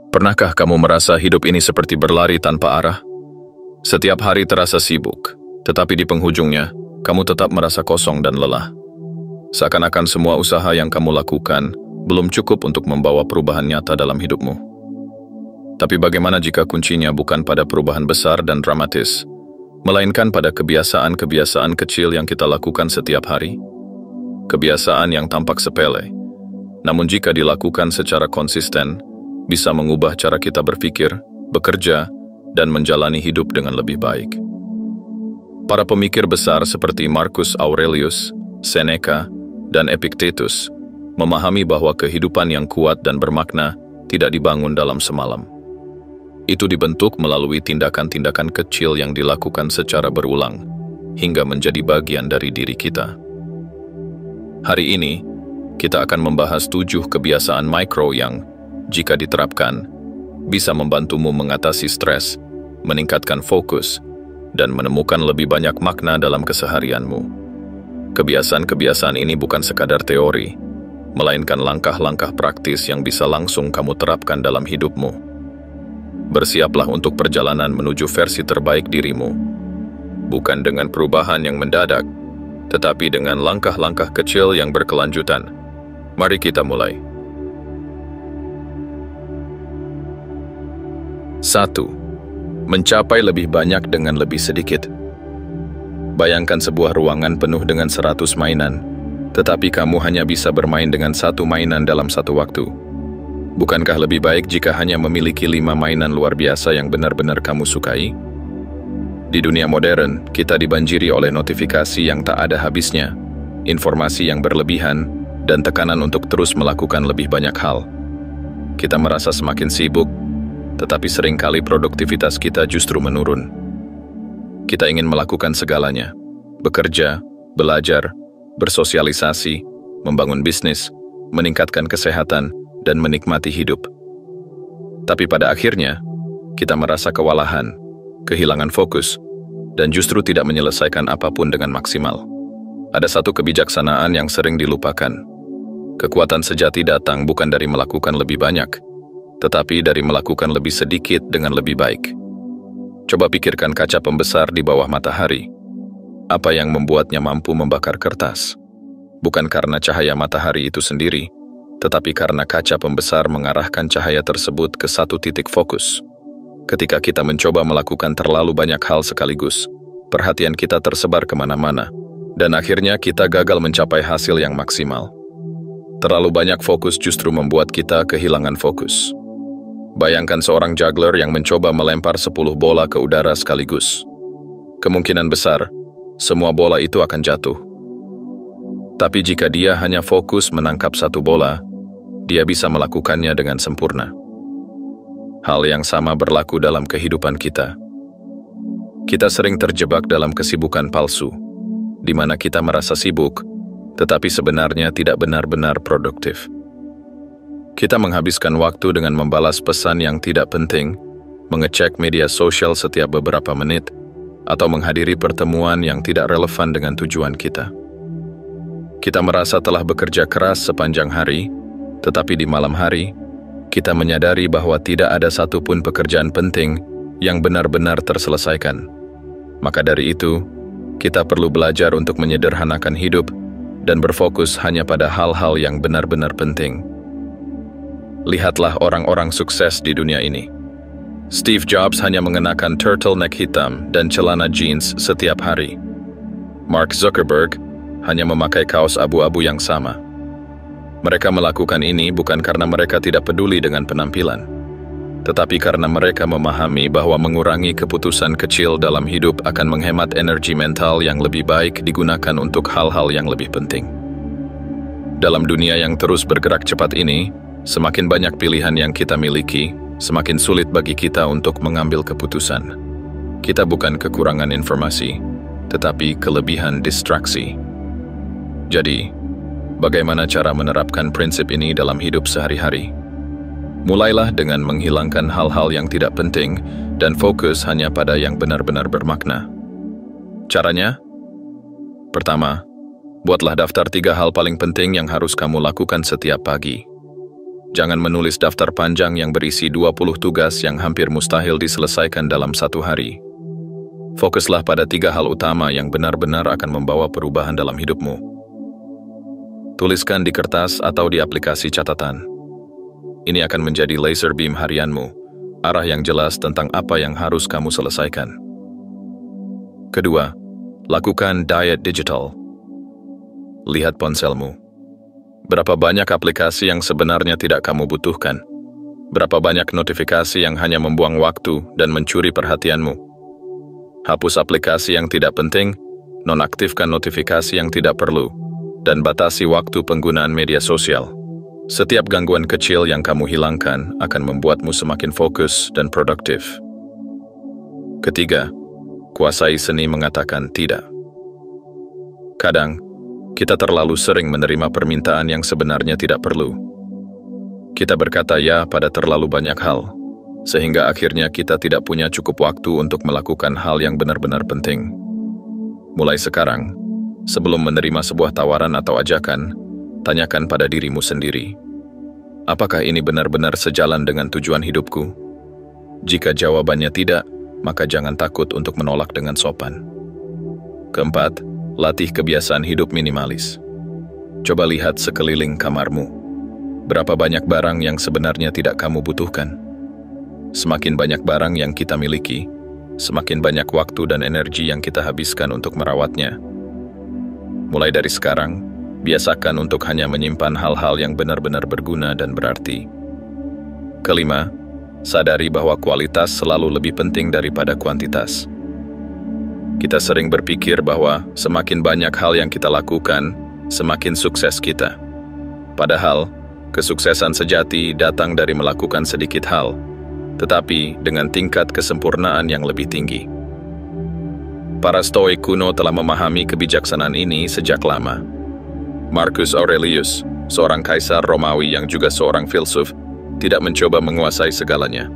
Pernahkah kamu merasa hidup ini seperti berlari tanpa arah? Setiap hari terasa sibuk, tetapi di penghujungnya, kamu tetap merasa kosong dan lelah. Seakan-akan semua usaha yang kamu lakukan belum cukup untuk membawa perubahan nyata dalam hidupmu. Tapi bagaimana jika kuncinya bukan pada perubahan besar dan dramatis, melainkan pada kebiasaan-kebiasaan kecil yang kita lakukan setiap hari? Kebiasaan yang tampak sepele, namun jika dilakukan secara konsisten, bisa mengubah cara kita berpikir, bekerja, dan menjalani hidup dengan lebih baik. Para pemikir besar seperti Marcus Aurelius, Seneca, dan Epictetus memahami bahwa kehidupan yang kuat dan bermakna tidak dibangun dalam semalam. Itu dibentuk melalui tindakan-tindakan kecil yang dilakukan secara berulang, hingga menjadi bagian dari diri kita. Hari ini, kita akan membahas 7 kebiasaan mikro yang, jika diterapkan, bisa membantumu mengatasi stres, meningkatkan fokus, dan menemukan lebih banyak makna dalam keseharianmu. Kebiasaan-kebiasaan ini bukan sekadar teori, melainkan langkah-langkah praktis yang bisa langsung kamu terapkan dalam hidupmu. Bersiaplah untuk perjalanan menuju versi terbaik dirimu, bukan dengan perubahan yang mendadak, tetapi dengan langkah-langkah kecil yang berkelanjutan. Mari kita mulai. 1. Mencapai lebih banyak dengan lebih sedikit. Bayangkan sebuah ruangan penuh dengan 100 mainan, tetapi kamu hanya bisa bermain dengan 1 mainan dalam satu waktu. Bukankah lebih baik jika hanya memiliki 5 mainan luar biasa yang benar-benar kamu sukai? Di dunia modern, kita dibanjiri oleh notifikasi yang tak ada habisnya, informasi yang berlebihan, dan tekanan untuk terus melakukan lebih banyak hal. Kita merasa semakin sibuk, tetapi seringkali produktivitas kita justru menurun. Kita ingin melakukan segalanya, bekerja, belajar, bersosialisasi, membangun bisnis, meningkatkan kesehatan, dan menikmati hidup. Tapi pada akhirnya, kita merasa kewalahan, kehilangan fokus, dan justru tidak menyelesaikan apapun dengan maksimal. Ada satu kebijaksanaan yang sering dilupakan. Kekuatan sejati datang bukan dari melakukan lebih banyak, tetapi dari melakukan lebih sedikit dengan lebih baik. Coba pikirkan kaca pembesar di bawah matahari. Apa yang membuatnya mampu membakar kertas? Bukan karena cahaya matahari itu sendiri, tetapi karena kaca pembesar mengarahkan cahaya tersebut ke satu titik fokus. Ketika kita mencoba melakukan terlalu banyak hal sekaligus, perhatian kita tersebar kemana-mana, dan akhirnya kita gagal mencapai hasil yang maksimal. Terlalu banyak fokus justru membuat kita kehilangan fokus. Bayangkan seorang juggler yang mencoba melempar 10 bola ke udara sekaligus. Kemungkinan besar, semua bola itu akan jatuh. Tapi jika dia hanya fokus menangkap 1 bola, dia bisa melakukannya dengan sempurna. Hal yang sama berlaku dalam kehidupan kita. Kita sering terjebak dalam kesibukan palsu, di mana kita merasa sibuk, tetapi sebenarnya tidak benar-benar produktif. Kita menghabiskan waktu dengan membalas pesan yang tidak penting, mengecek media sosial setiap beberapa menit, atau menghadiri pertemuan yang tidak relevan dengan tujuan kita. Kita merasa telah bekerja keras sepanjang hari, tetapi di malam hari, kita menyadari bahwa tidak ada satupun pekerjaan penting yang benar-benar terselesaikan. Maka dari itu, kita perlu belajar untuk menyederhanakan hidup dan berfokus hanya pada hal-hal yang benar-benar penting. Lihatlah orang-orang sukses di dunia ini. Steve Jobs hanya mengenakan turtleneck hitam dan celana jeans setiap hari. Mark Zuckerberg hanya memakai kaos abu-abu yang sama. Mereka melakukan ini bukan karena mereka tidak peduli dengan penampilan, tetapi karena mereka memahami bahwa mengurangi keputusan kecil dalam hidup akan menghemat energi mental yang lebih baik digunakan untuk hal-hal yang lebih penting. Dalam dunia yang terus bergerak cepat ini, semakin banyak pilihan yang kita miliki, semakin sulit bagi kita untuk mengambil keputusan. Kita bukan kekurangan informasi, tetapi kelebihan distraksi. Jadi, bagaimana cara menerapkan prinsip ini dalam hidup sehari-hari? Mulailah dengan menghilangkan hal-hal yang tidak penting dan fokus hanya pada yang benar-benar bermakna. Caranya? Pertama, buatlah daftar 3 hal paling penting yang harus kamu lakukan setiap pagi. Jangan menulis daftar panjang yang berisi 20 tugas yang hampir mustahil diselesaikan dalam satu hari. Fokuslah pada 3 hal utama yang benar-benar akan membawa perubahan dalam hidupmu. Tuliskan di kertas atau di aplikasi catatan. Ini akan menjadi laser beam harianmu, arah yang jelas tentang apa yang harus kamu selesaikan. Kedua, lakukan diet digital. Lihat ponselmu. Berapa banyak aplikasi yang sebenarnya tidak kamu butuhkan? Berapa banyak notifikasi yang hanya membuang waktu dan mencuri perhatianmu? Hapus aplikasi yang tidak penting, nonaktifkan notifikasi yang tidak perlu, dan batasi waktu penggunaan media sosial. Setiap gangguan kecil yang kamu hilangkan akan membuatmu semakin fokus dan produktif. Ketiga, kuasai seni mengatakan tidak. Kadang, kita terlalu sering menerima permintaan yang sebenarnya tidak perlu. Kita berkata ya pada terlalu banyak hal, sehingga akhirnya kita tidak punya cukup waktu untuk melakukan hal yang benar-benar penting. Mulai sekarang, sebelum menerima sebuah tawaran atau ajakan, tanyakan pada dirimu sendiri, apakah ini benar-benar sejalan dengan tujuan hidupku? Jika jawabannya tidak, maka jangan takut untuk menolak dengan sopan. Keempat, latih kebiasaan hidup minimalis. Coba lihat sekeliling kamarmu. Berapa banyak barang yang sebenarnya tidak kamu butuhkan? Semakin banyak barang yang kita miliki, semakin banyak waktu dan energi yang kita habiskan untuk merawatnya. Mulai dari sekarang, biasakan untuk hanya menyimpan hal-hal yang benar-benar berguna dan berarti. Kelima, sadari bahwa kualitas selalu lebih penting daripada kuantitas. Kita sering berpikir bahwa semakin banyak hal yang kita lakukan, semakin sukses kita. Padahal, kesuksesan sejati datang dari melakukan sedikit hal, tetapi dengan tingkat kesempurnaan yang lebih tinggi. Para Stoik kuno telah memahami kebijaksanaan ini sejak lama. Marcus Aurelius, seorang kaisar Romawi yang juga seorang filsuf, tidak mencoba menguasai segalanya.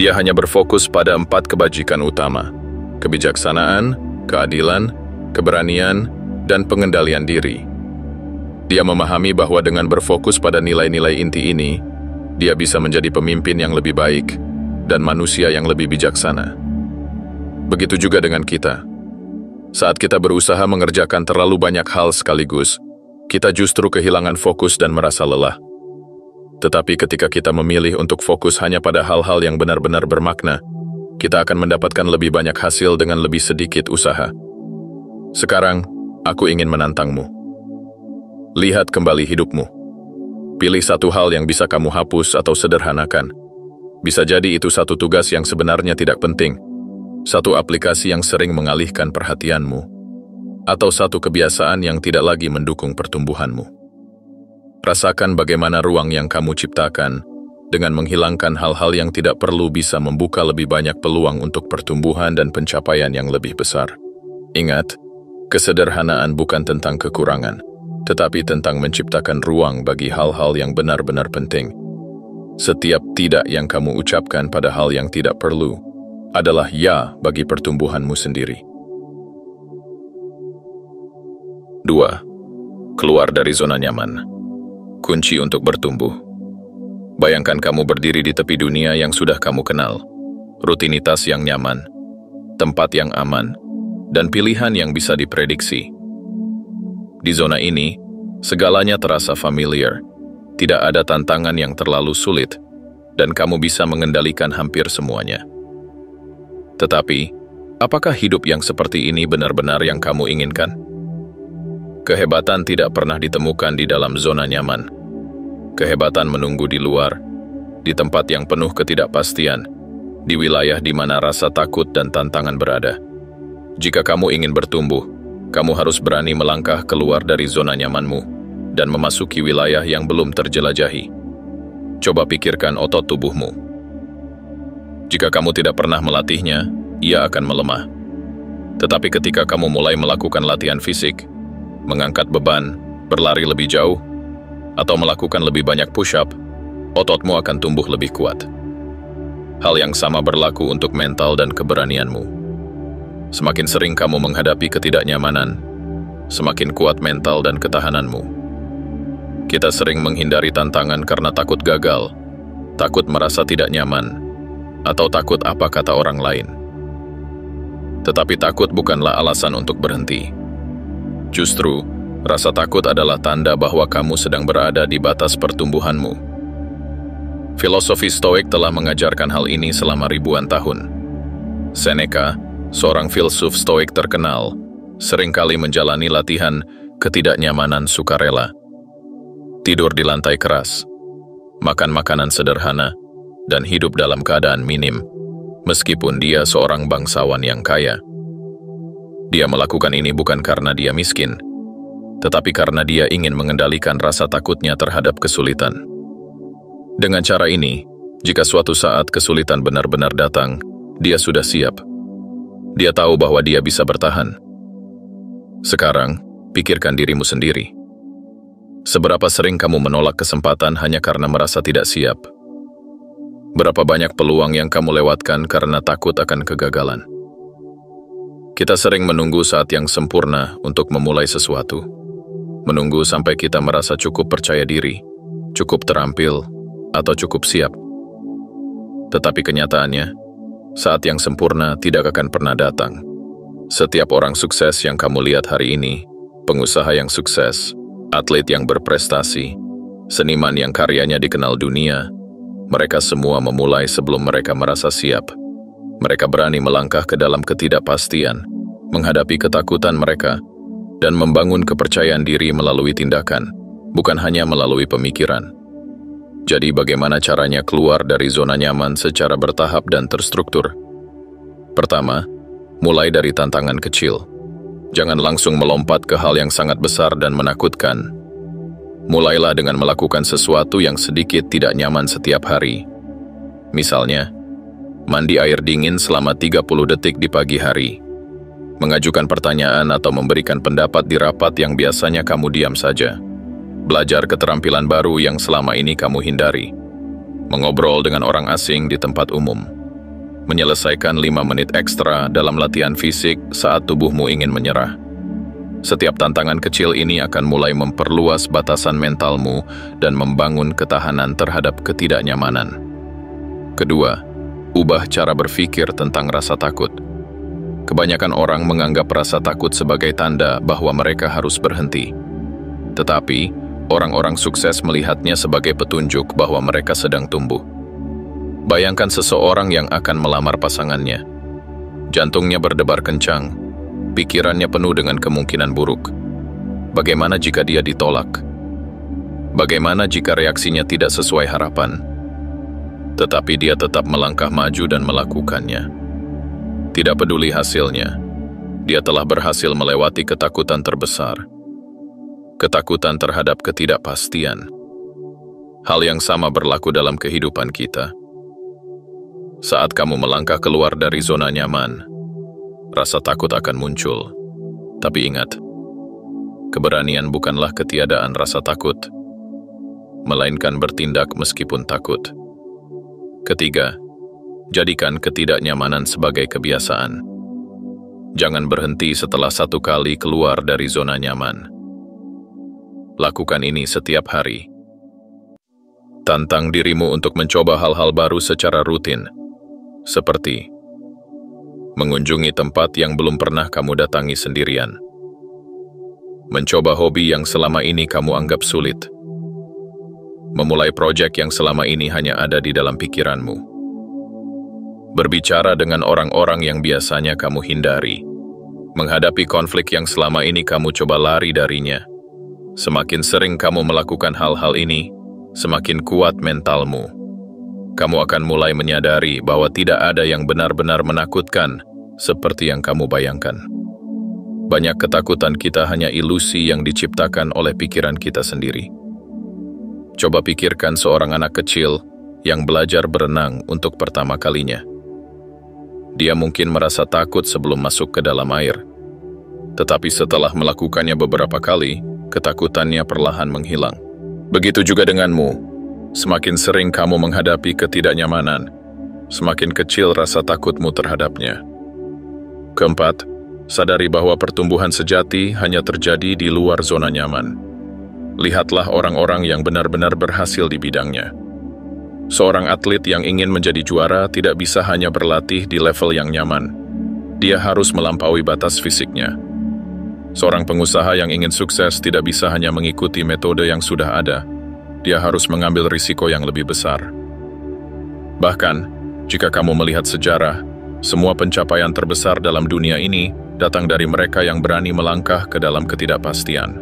Dia hanya berfokus pada 4 kebajikan utama: kebijaksanaan, keadilan, keberanian, dan pengendalian diri. Dia memahami bahwa dengan berfokus pada nilai-nilai inti ini, dia bisa menjadi pemimpin yang lebih baik dan manusia yang lebih bijaksana. Begitu juga dengan kita. Saat kita berusaha mengerjakan terlalu banyak hal sekaligus, kita justru kehilangan fokus dan merasa lelah. Tetapi ketika kita memilih untuk fokus hanya pada hal-hal yang benar-benar bermakna, kita akan mendapatkan lebih banyak hasil dengan lebih sedikit usaha. Sekarang, aku ingin menantangmu. Lihat kembali hidupmu. Pilih satu hal yang bisa kamu hapus atau sederhanakan. Bisa jadi itu satu tugas yang sebenarnya tidak penting, satu aplikasi yang sering mengalihkan perhatianmu, atau satu kebiasaan yang tidak lagi mendukung pertumbuhanmu. Rasakan bagaimana ruang yang kamu ciptakan dengan menghilangkan hal-hal yang tidak perlu bisa membuka lebih banyak peluang untuk pertumbuhan dan pencapaian yang lebih besar. Ingat, kesederhanaan bukan tentang kekurangan, tetapi tentang menciptakan ruang bagi hal-hal yang benar-benar penting. Setiap tidak yang kamu ucapkan pada hal yang tidak perlu adalah ya bagi pertumbuhanmu sendiri. 2. Keluar dari zona nyaman. Kunci untuk bertumbuh. Bayangkan kamu berdiri di tepi dunia yang sudah kamu kenal, rutinitas yang nyaman, tempat yang aman, dan pilihan yang bisa diprediksi. Di zona ini, segalanya terasa familiar, tidak ada tantangan yang terlalu sulit, dan kamu bisa mengendalikan hampir semuanya. Tetapi, apakah hidup yang seperti ini benar-benar yang kamu inginkan? Kehebatan tidak pernah ditemukan di dalam zona nyaman. Kehebatan menunggu di luar, di tempat yang penuh ketidakpastian, di wilayah di mana rasa takut dan tantangan berada. Jika kamu ingin bertumbuh, kamu harus berani melangkah keluar dari zona nyamanmu dan memasuki wilayah yang belum terjelajahi. Coba pikirkan otot tubuhmu. Jika kamu tidak pernah melatihnya, ia akan melemah. Tetapi ketika kamu mulai melakukan latihan fisik, mengangkat beban, berlari lebih jauh, atau melakukan lebih banyak push-up, ototmu akan tumbuh lebih kuat. Hal yang sama berlaku untuk mental dan keberanianmu. Semakin sering kamu menghadapi ketidaknyamanan, semakin kuat mental dan ketahananmu. Kita sering menghindari tantangan karena takut gagal, takut merasa tidak nyaman, atau takut apa kata orang lain. Tetapi takut bukanlah alasan untuk berhenti. Justru, rasa takut adalah tanda bahwa kamu sedang berada di batas pertumbuhanmu. Filosofi Stoik telah mengajarkan hal ini selama ribuan tahun. Seneca, seorang filsuf Stoik terkenal, seringkali menjalani latihan ketidaknyamanan sukarela. Tidur di lantai keras, makan makanan sederhana, dan hidup dalam keadaan minim, meskipun dia seorang bangsawan yang kaya. Dia melakukan ini bukan karena dia miskin, tetapi karena dia ingin mengendalikan rasa takutnya terhadap kesulitan. Dengan cara ini, jika suatu saat kesulitan benar-benar datang, dia sudah siap. Dia tahu bahwa dia bisa bertahan. Sekarang, pikirkan dirimu sendiri. Seberapa sering kamu menolak kesempatan hanya karena merasa tidak siap? Berapa banyak peluang yang kamu lewatkan karena takut akan kegagalan? Kita sering menunggu saat yang sempurna untuk memulai sesuatu. Menunggu sampai kita merasa cukup percaya diri, cukup terampil, atau cukup siap. Tetapi kenyataannya, saat yang sempurna tidak akan pernah datang. Setiap orang sukses yang kamu lihat hari ini, pengusaha yang sukses, atlet yang berprestasi, seniman yang karyanya dikenal dunia, mereka semua memulai sebelum mereka merasa siap. Mereka berani melangkah ke dalam ketidakpastian, menghadapi ketakutan mereka, dan membangun kepercayaan diri melalui tindakan, bukan hanya melalui pemikiran. Jadi bagaimana caranya keluar dari zona nyaman secara bertahap dan terstruktur? Pertama, mulai dari tantangan kecil. Jangan langsung melompat ke hal yang sangat besar dan menakutkan. Mulailah dengan melakukan sesuatu yang sedikit tidak nyaman setiap hari. Misalnya, mandi air dingin selama 30 detik di pagi hari. Mengajukan pertanyaan atau memberikan pendapat di rapat yang biasanya kamu diam saja. Belajar keterampilan baru yang selama ini kamu hindari. Mengobrol dengan orang asing di tempat umum. Menyelesaikan 5 menit ekstra dalam latihan fisik saat tubuhmu ingin menyerah. Setiap tantangan kecil ini akan mulai memperluas batasan mentalmu dan membangun ketahanan terhadap ketidaknyamanan. Kedua, ubah cara berpikir tentang rasa takut. Kebanyakan orang menganggap rasa takut sebagai tanda bahwa mereka harus berhenti. Tetapi, orang-orang sukses melihatnya sebagai petunjuk bahwa mereka sedang tumbuh. Bayangkan seseorang yang akan melamar pasangannya. Jantungnya berdebar kencang, pikirannya penuh dengan kemungkinan buruk. Bagaimana jika dia ditolak? Bagaimana jika reaksinya tidak sesuai harapan? Tetapi dia tetap melangkah maju dan melakukannya. Tidak peduli hasilnya, dia telah berhasil melewati ketakutan terbesar. Ketakutan terhadap ketidakpastian. Hal yang sama berlaku dalam kehidupan kita. Saat kamu melangkah keluar dari zona nyaman, rasa takut akan muncul. Tapi ingat, keberanian bukanlah ketiadaan rasa takut, melainkan bertindak meskipun takut. Ketiga, jadikan ketidaknyamanan sebagai kebiasaan. Jangan berhenti setelah satu kali keluar dari zona nyaman. Lakukan ini setiap hari. Tantang dirimu untuk mencoba hal-hal baru secara rutin, seperti mengunjungi tempat yang belum pernah kamu datangi sendirian, mencoba hobi yang selama ini kamu anggap sulit, memulai proyek yang selama ini hanya ada di dalam pikiranmu, berbicara dengan orang-orang yang biasanya kamu hindari, menghadapi konflik yang selama ini kamu coba lari darinya. Semakin sering kamu melakukan hal-hal ini, semakin kuat mentalmu. Kamu akan mulai menyadari bahwa tidak ada yang benar-benar menakutkan seperti yang kamu bayangkan. Banyak ketakutan kita hanya ilusi yang diciptakan oleh pikiran kita sendiri. Coba pikirkan seorang anak kecil yang belajar berenang untuk pertama kalinya. Dia mungkin merasa takut sebelum masuk ke dalam air. Tetapi setelah melakukannya beberapa kali, ketakutannya perlahan menghilang. Begitu juga denganmu. Semakin sering kamu menghadapi ketidaknyamanan, semakin kecil rasa takutmu terhadapnya. Keempat, sadari bahwa pertumbuhan sejati hanya terjadi di luar zona nyaman. Lihatlah orang-orang yang benar-benar berhasil di bidangnya. Seorang atlet yang ingin menjadi juara tidak bisa hanya berlatih di level yang nyaman. Dia harus melampaui batas fisiknya. Seorang pengusaha yang ingin sukses tidak bisa hanya mengikuti metode yang sudah ada. Dia harus mengambil risiko yang lebih besar. Bahkan, jika kamu melihat sejarah, semua pencapaian terbesar dalam dunia ini datang dari mereka yang berani melangkah ke dalam ketidakpastian.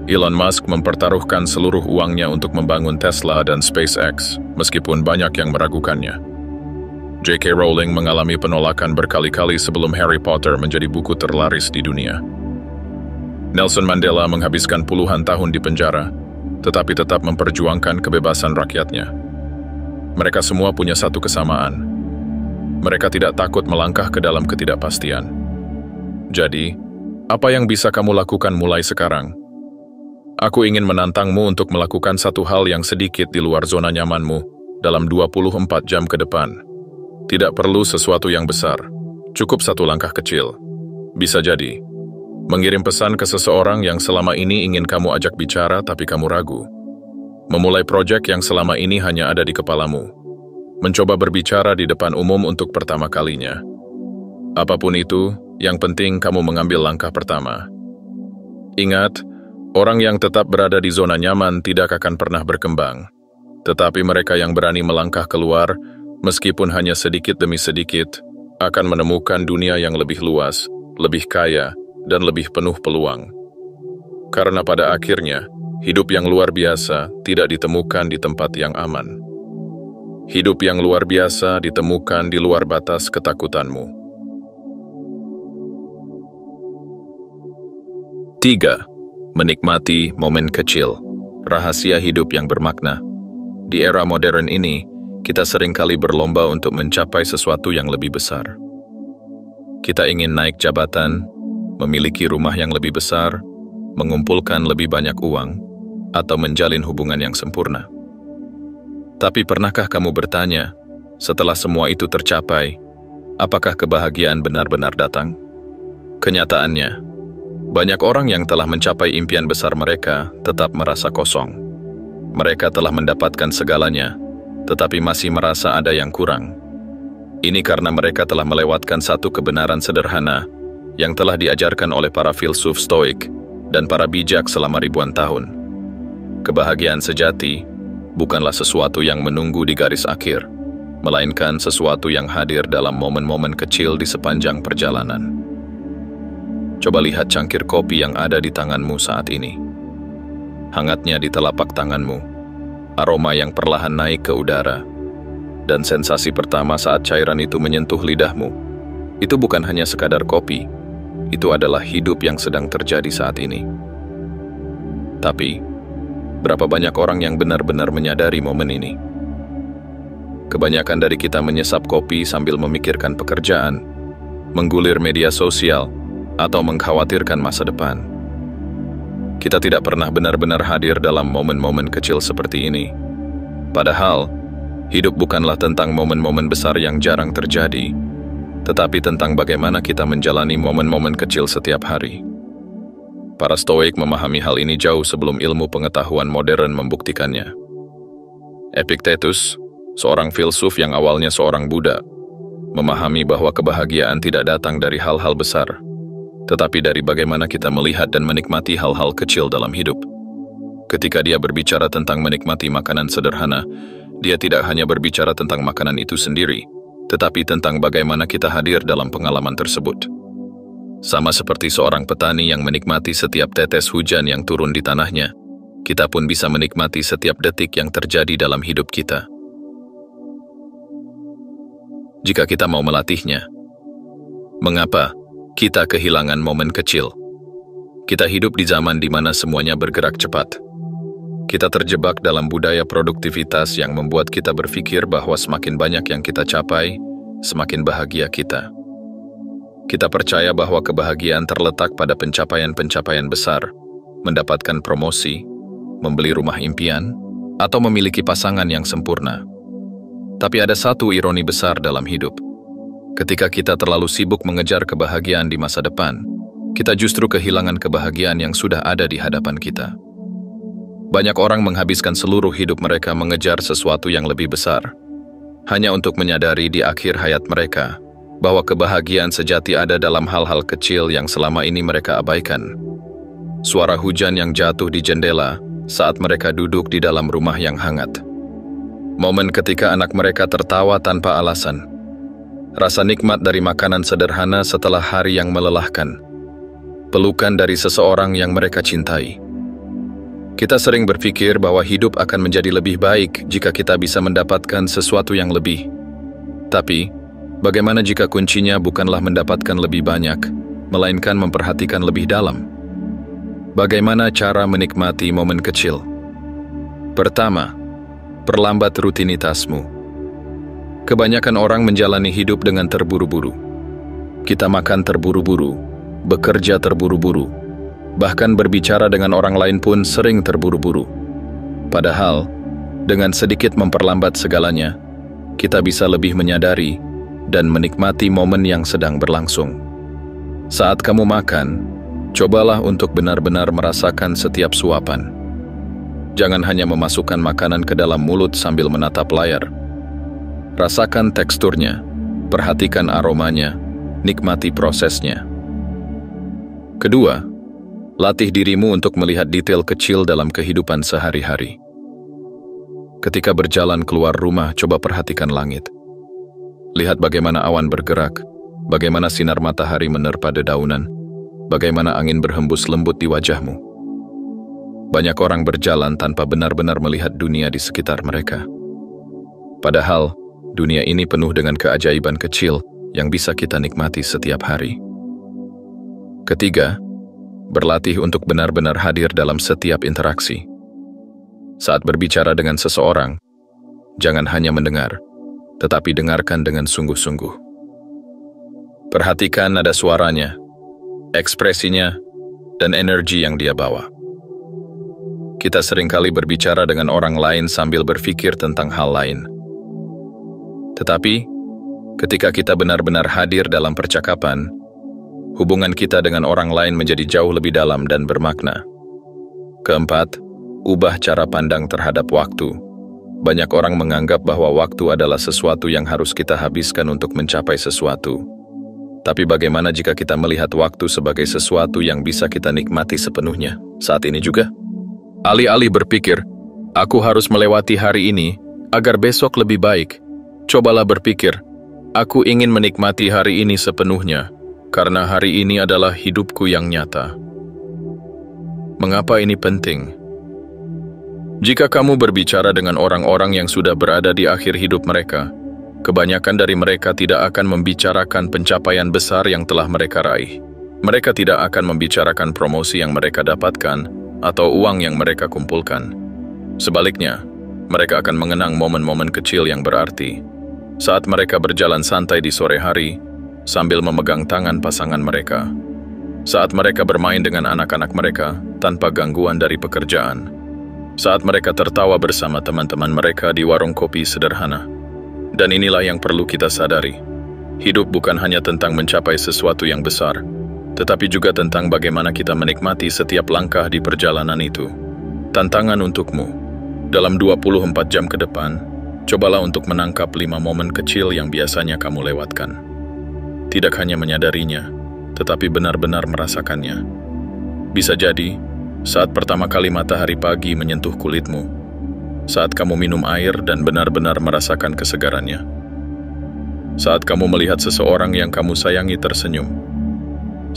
Elon Musk mempertaruhkan seluruh uangnya untuk membangun Tesla dan SpaceX, meskipun banyak yang meragukannya. J.K. Rowling mengalami penolakan berkali-kali sebelum Harry Potter menjadi buku terlaris di dunia. Nelson Mandela menghabiskan puluhan tahun di penjara, tetapi tetap memperjuangkan kebebasan rakyatnya. Mereka semua punya satu kesamaan. Mereka tidak takut melangkah ke dalam ketidakpastian. Jadi, apa yang bisa kamu lakukan mulai sekarang? Aku ingin menantangmu untuk melakukan satu hal yang sedikit di luar zona nyamanmu dalam 24 jam ke depan. Tidak perlu sesuatu yang besar, cukup satu langkah kecil. Bisa jadi, mengirim pesan ke seseorang yang selama ini ingin kamu ajak bicara tapi kamu ragu. Memulai proyek yang selama ini hanya ada di kepalamu. Mencoba berbicara di depan umum untuk pertama kalinya. Apapun itu, yang penting kamu mengambil langkah pertama. Ingat, orang yang tetap berada di zona nyaman tidak akan pernah berkembang. Tetapi mereka yang berani melangkah keluar, meskipun hanya sedikit demi sedikit, akan menemukan dunia yang lebih luas, lebih kaya, dan lebih penuh peluang. Karena pada akhirnya, hidup yang luar biasa tidak ditemukan di tempat yang aman. Hidup yang luar biasa ditemukan di luar batas ketakutanmu. 3. Menikmati momen kecil. Rahasia hidup yang bermakna. Di era modern ini, kita seringkali berlomba untuk mencapai sesuatu yang lebih besar. Kita ingin naik jabatan, memiliki rumah yang lebih besar, mengumpulkan lebih banyak uang, atau menjalin hubungan yang sempurna. Tapi pernahkah kamu bertanya, setelah semua itu tercapai, apakah kebahagiaan benar-benar datang? Kenyataannya, banyak orang yang telah mencapai impian besar mereka tetap merasa kosong. Mereka telah mendapatkan segalanya, tetapi masih merasa ada yang kurang. Ini karena mereka telah melewatkan satu kebenaran sederhana yang telah diajarkan oleh para filsuf Stoik dan para bijak selama ribuan tahun. Kebahagiaan sejati bukanlah sesuatu yang menunggu di garis akhir, melainkan sesuatu yang hadir dalam momen-momen kecil di sepanjang perjalanan. Coba lihat cangkir kopi yang ada di tanganmu saat ini. Hangatnya di telapak tanganmu, aroma yang perlahan naik ke udara, dan sensasi pertama saat cairan itu menyentuh lidahmu. Itu bukan hanya sekadar kopi, itu adalah hidup yang sedang terjadi saat ini. Tapi, berapa banyak orang yang benar-benar menyadari momen ini? Kebanyakan dari kita menyesap kopi sambil memikirkan pekerjaan, menggulir media sosial, atau mengkhawatirkan masa depan. Kita tidak pernah benar-benar hadir dalam momen-momen kecil seperti ini. Padahal, hidup bukanlah tentang momen-momen besar yang jarang terjadi, tetapi tentang bagaimana kita menjalani momen-momen kecil setiap hari. Para Stoik memahami hal ini jauh sebelum ilmu pengetahuan modern membuktikannya. Epictetus, seorang filsuf yang awalnya seorang Buddha, memahami bahwa kebahagiaan tidak datang dari hal-hal besar, tetapi dari bagaimana kita melihat dan menikmati hal-hal kecil dalam hidup. Ketika dia berbicara tentang menikmati makanan sederhana, dia tidak hanya berbicara tentang makanan itu sendiri, tetapi tentang bagaimana kita hadir dalam pengalaman tersebut. Sama seperti seorang petani yang menikmati setiap tetes hujan yang turun di tanahnya, kita pun bisa menikmati setiap detik yang terjadi dalam hidup kita. Jika kita mau melatihnya, mengapa kita kehilangan momen kecil? Kita hidup di zaman di mana semuanya bergerak cepat. Kita terjebak dalam budaya produktivitas yang membuat kita berpikir bahwa semakin banyak yang kita capai, semakin bahagia kita. Kita percaya bahwa kebahagiaan terletak pada pencapaian-pencapaian besar, mendapatkan promosi, membeli rumah impian, atau memiliki pasangan yang sempurna. Tapi ada satu ironi besar dalam hidup. Ketika kita terlalu sibuk mengejar kebahagiaan di masa depan, kita justru kehilangan kebahagiaan yang sudah ada di hadapan kita. Banyak orang menghabiskan seluruh hidup mereka mengejar sesuatu yang lebih besar, hanya untuk menyadari di akhir hayat mereka bahwa kebahagiaan sejati ada dalam hal-hal kecil yang selama ini mereka abaikan. Suara hujan yang jatuh di jendela saat mereka duduk di dalam rumah yang hangat. Momen ketika anak mereka tertawa tanpa alasan. Rasa nikmat dari makanan sederhana setelah hari yang melelahkan. Pelukan dari seseorang yang mereka cintai. Kita sering berpikir bahwa hidup akan menjadi lebih baik jika kita bisa mendapatkan sesuatu yang lebih. Tapi, bagaimana jika kuncinya bukanlah mendapatkan lebih banyak, melainkan memperhatikan lebih dalam? Bagaimana cara menikmati momen kecil? Pertama, perlambat rutinitasmu. Kebanyakan orang menjalani hidup dengan terburu-buru. Kita makan terburu-buru, bekerja terburu-buru, bahkan berbicara dengan orang lain pun sering terburu-buru. Padahal, dengan sedikit memperlambat segalanya, kita bisa lebih menyadari dan menikmati momen yang sedang berlangsung. Saat kamu makan, cobalah untuk benar-benar merasakan setiap suapan. Jangan hanya memasukkan makanan ke dalam mulut sambil menatap layar. Rasakan teksturnya, perhatikan aromanya, nikmati prosesnya. Kedua, latih dirimu untuk melihat detail kecil dalam kehidupan sehari-hari. Ketika berjalan keluar rumah, coba perhatikan langit. Lihat bagaimana awan bergerak, bagaimana sinar matahari menerpa dedaunan, bagaimana angin berhembus lembut di wajahmu. Banyak orang berjalan tanpa benar-benar melihat dunia di sekitar mereka. Padahal, dunia ini penuh dengan keajaiban kecil yang bisa kita nikmati setiap hari. Ketiga, berlatih untuk benar-benar hadir dalam setiap interaksi. Saat berbicara dengan seseorang, jangan hanya mendengar, tetapi dengarkan dengan sungguh-sungguh. Perhatikan nada suaranya, ekspresinya, dan energi yang dia bawa. Kita seringkali berbicara dengan orang lain sambil berpikir tentang hal lain. Tetapi, ketika kita benar-benar hadir dalam percakapan, hubungan kita dengan orang lain menjadi jauh lebih dalam dan bermakna. Keempat, ubah cara pandang terhadap waktu. Banyak orang menganggap bahwa waktu adalah sesuatu yang harus kita habiskan untuk mencapai sesuatu. Tapi bagaimana jika kita melihat waktu sebagai sesuatu yang bisa kita nikmati sepenuhnya saat ini juga? Alih-alih berpikir, aku harus melewati hari ini agar besok lebih baik. Cobalah berpikir, aku ingin menikmati hari ini sepenuhnya, karena hari ini adalah hidupku yang nyata. Mengapa ini penting? Jika kamu berbicara dengan orang-orang yang sudah berada di akhir hidup mereka, kebanyakan dari mereka tidak akan membicarakan pencapaian besar yang telah mereka raih. Mereka tidak akan membicarakan promosi yang mereka dapatkan atau uang yang mereka kumpulkan. Sebaliknya, mereka akan mengenang momen-momen kecil yang berarti. Saat mereka berjalan santai di sore hari, sambil memegang tangan pasangan mereka. Saat mereka bermain dengan anak-anak mereka tanpa gangguan dari pekerjaan. Saat mereka tertawa bersama teman-teman mereka di warung kopi sederhana. Dan inilah yang perlu kita sadari. Hidup bukan hanya tentang mencapai sesuatu yang besar, tetapi juga tentang bagaimana kita menikmati setiap langkah di perjalanan itu. Tantangan untukmu. Dalam 24 jam ke depan, cobalah untuk menangkap 5 momen kecil yang biasanya kamu lewatkan. Tidak hanya menyadarinya, tetapi benar-benar merasakannya. Bisa jadi, saat pertama kali matahari pagi menyentuh kulitmu, saat kamu minum air dan benar-benar merasakan kesegarannya, saat kamu melihat seseorang yang kamu sayangi tersenyum,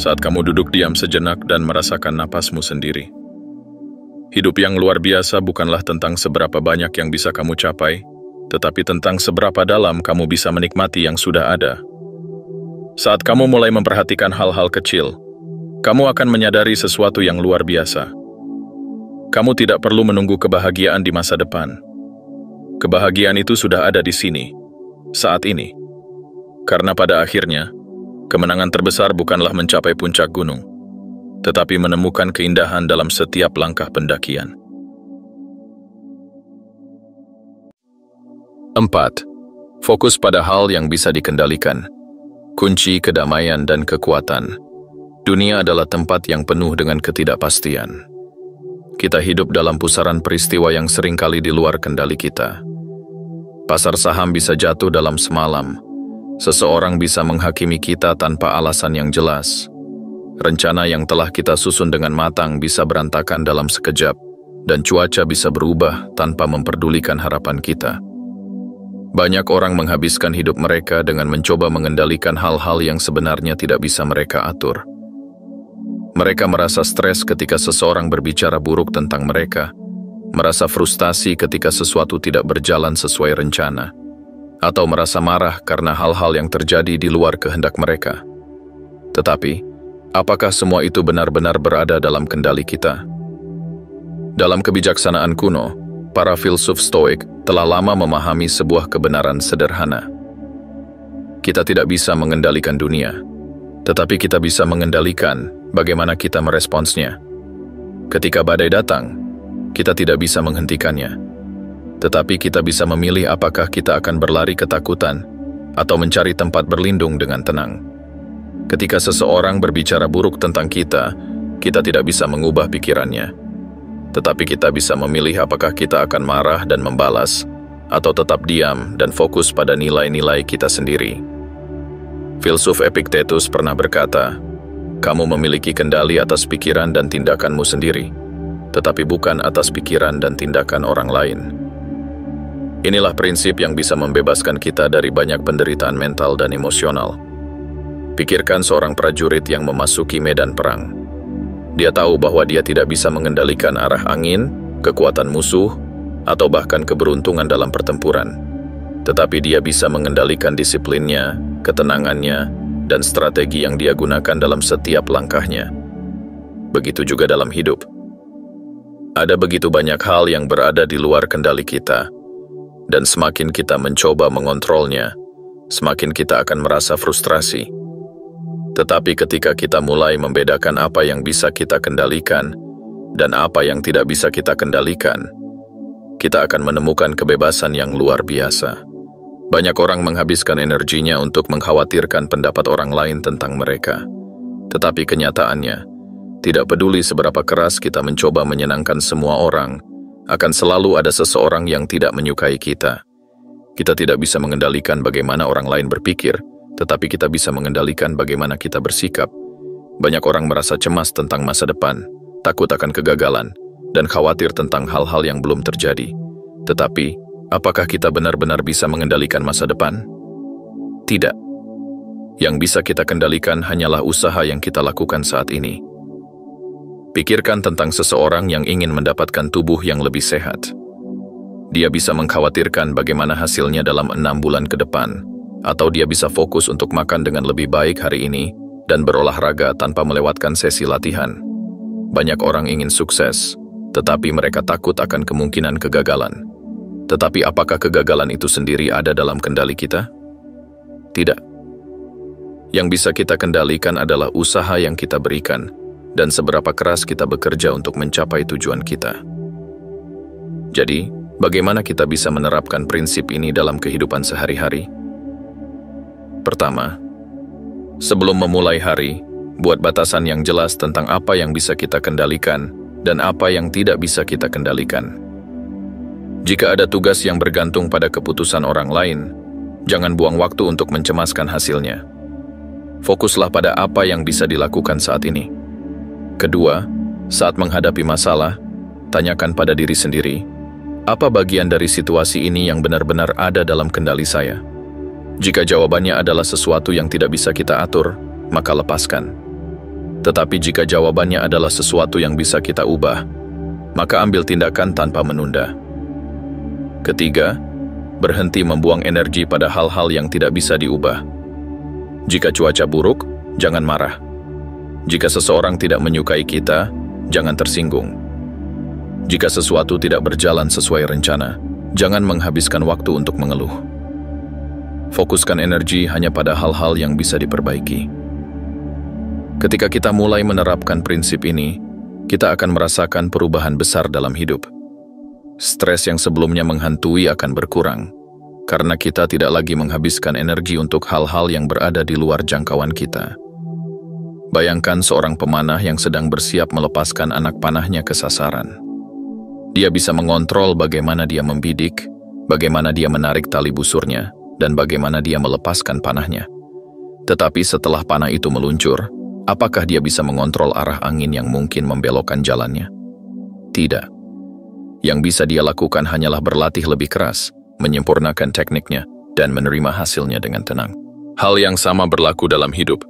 saat kamu duduk diam sejenak dan merasakan napasmu sendiri. Hidup yang luar biasa bukanlah tentang seberapa banyak yang bisa kamu capai, tetapi tentang seberapa dalam kamu bisa menikmati yang sudah ada. Saat kamu mulai memperhatikan hal-hal kecil, kamu akan menyadari sesuatu yang luar biasa. Kamu tidak perlu menunggu kebahagiaan di masa depan. Kebahagiaan itu sudah ada di sini, saat ini. Karena pada akhirnya, kemenangan terbesar bukanlah mencapai puncak gunung, tetapi menemukan keindahan dalam setiap langkah pendakian. 4. Fokus pada hal yang bisa dikendalikan. Kunci kedamaian dan kekuatan. Dunia adalah tempat yang penuh dengan ketidakpastian. Kita hidup dalam pusaran peristiwa yang seringkali di luar kendali kita. Pasar saham bisa jatuh dalam semalam. Seseorang bisa menghakimi kita tanpa alasan yang jelas. Rencana yang telah kita susun dengan matang bisa berantakan dalam sekejap, dan cuaca bisa berubah tanpa memperdulikan harapan kita. Banyak orang menghabiskan hidup mereka dengan mencoba mengendalikan hal-hal yang sebenarnya tidak bisa mereka atur. Mereka merasa stres ketika seseorang berbicara buruk tentang mereka, merasa frustasi ketika sesuatu tidak berjalan sesuai rencana, atau merasa marah karena hal-hal yang terjadi di luar kehendak mereka. Tetapi, apakah semua itu benar-benar berada dalam kendali kita? Dalam kebijaksanaan kuno, para filsuf Stoik telah lama memahami sebuah kebenaran sederhana. Kita tidak bisa mengendalikan dunia, tetapi kita bisa mengendalikan bagaimana kita meresponsnya. Ketika badai datang, kita tidak bisa menghentikannya, tetapi kita bisa memilih apakah kita akan berlari ketakutan atau mencari tempat berlindung dengan tenang. Ketika seseorang berbicara buruk tentang kita tidak bisa mengubah pikirannya, tetapi kita bisa memilih apakah kita akan marah dan membalas, atau tetap diam dan fokus pada nilai-nilai kita sendiri. Filsuf Epictetus pernah berkata, "Kamu memiliki kendali atas pikiran dan tindakanmu sendiri, tetapi bukan atas pikiran dan tindakan orang lain." Inilah prinsip yang bisa membebaskan kita dari banyak penderitaan mental dan emosional. Pikirkan seorang prajurit yang memasuki medan perang. Dia tahu bahwa dia tidak bisa mengendalikan arah angin, kekuatan musuh, atau bahkan keberuntungan dalam pertempuran. Tetapi dia bisa mengendalikan disiplinnya, ketenangannya, dan strategi yang dia gunakan dalam setiap langkahnya. Begitu juga dalam hidup. Ada begitu banyak hal yang berada di luar kendali kita, dan semakin kita mencoba mengontrolnya, semakin kita akan merasa frustrasi. Tetapi ketika kita mulai membedakan apa yang bisa kita kendalikan dan apa yang tidak bisa kita kendalikan, kita akan menemukan kebebasan yang luar biasa. Banyak orang menghabiskan energinya untuk mengkhawatirkan pendapat orang lain tentang mereka. Tetapi kenyataannya, tidak peduli seberapa keras kita mencoba menyenangkan semua orang, akan selalu ada seseorang yang tidak menyukai kita. Kita tidak bisa mengendalikan bagaimana orang lain berpikir, tetapi kita bisa mengendalikan bagaimana kita bersikap. Banyak orang merasa cemas tentang masa depan, takut akan kegagalan, dan khawatir tentang hal-hal yang belum terjadi. Tetapi, apakah kita benar-benar bisa mengendalikan masa depan? Tidak. Yang bisa kita kendalikan hanyalah usaha yang kita lakukan saat ini. Pikirkan tentang seseorang yang ingin mendapatkan tubuh yang lebih sehat. Dia bisa mengkhawatirkan bagaimana hasilnya dalam 6 bulan ke depan, atau dia bisa fokus untuk makan dengan lebih baik hari ini dan berolahraga tanpa melewatkan sesi latihan. Banyak orang ingin sukses, tetapi mereka takut akan kemungkinan kegagalan. Tetapi apakah kegagalan itu sendiri ada dalam kendali kita? Tidak. Yang bisa kita kendalikan adalah usaha yang kita berikan dan seberapa keras kita bekerja untuk mencapai tujuan kita. Jadi, bagaimana kita bisa menerapkan prinsip ini dalam kehidupan sehari-hari? Pertama, sebelum memulai hari, buat batasan yang jelas tentang apa yang bisa kita kendalikan dan apa yang tidak bisa kita kendalikan. Jika ada tugas yang bergantung pada keputusan orang lain, jangan buang waktu untuk mencemaskan hasilnya. Fokuslah pada apa yang bisa dilakukan saat ini. Kedua, saat menghadapi masalah, tanyakan pada diri sendiri, apa bagian dari situasi ini yang benar-benar ada dalam kendali saya? Jika jawabannya adalah sesuatu yang tidak bisa kita atur, maka lepaskan. Tetapi jika jawabannya adalah sesuatu yang bisa kita ubah, maka ambil tindakan tanpa menunda. Ketiga, berhenti membuang energi pada hal-hal yang tidak bisa diubah. Jika cuaca buruk, jangan marah. Jika seseorang tidak menyukai kita, jangan tersinggung. Jika sesuatu tidak berjalan sesuai rencana, jangan menghabiskan waktu untuk mengeluh. Fokuskan energi hanya pada hal-hal yang bisa diperbaiki. Ketika kita mulai menerapkan prinsip ini, kita akan merasakan perubahan besar dalam hidup. Stres yang sebelumnya menghantui akan berkurang, karena kita tidak lagi menghabiskan energi untuk hal-hal yang berada di luar jangkauan kita. Bayangkan seorang pemanah yang sedang bersiap melepaskan anak panahnya ke sasaran. Dia bisa mengontrol bagaimana dia membidik, bagaimana dia menarik tali busurnya, dan bagaimana dia melepaskan panahnya. Tetapi setelah panah itu meluncur, apakah dia bisa mengontrol arah angin yang mungkin membelokkan jalannya? Tidak. Yang bisa dia lakukan hanyalah berlatih lebih keras, menyempurnakan tekniknya, dan menerima hasilnya dengan tenang. Hal yang sama berlaku dalam hidup.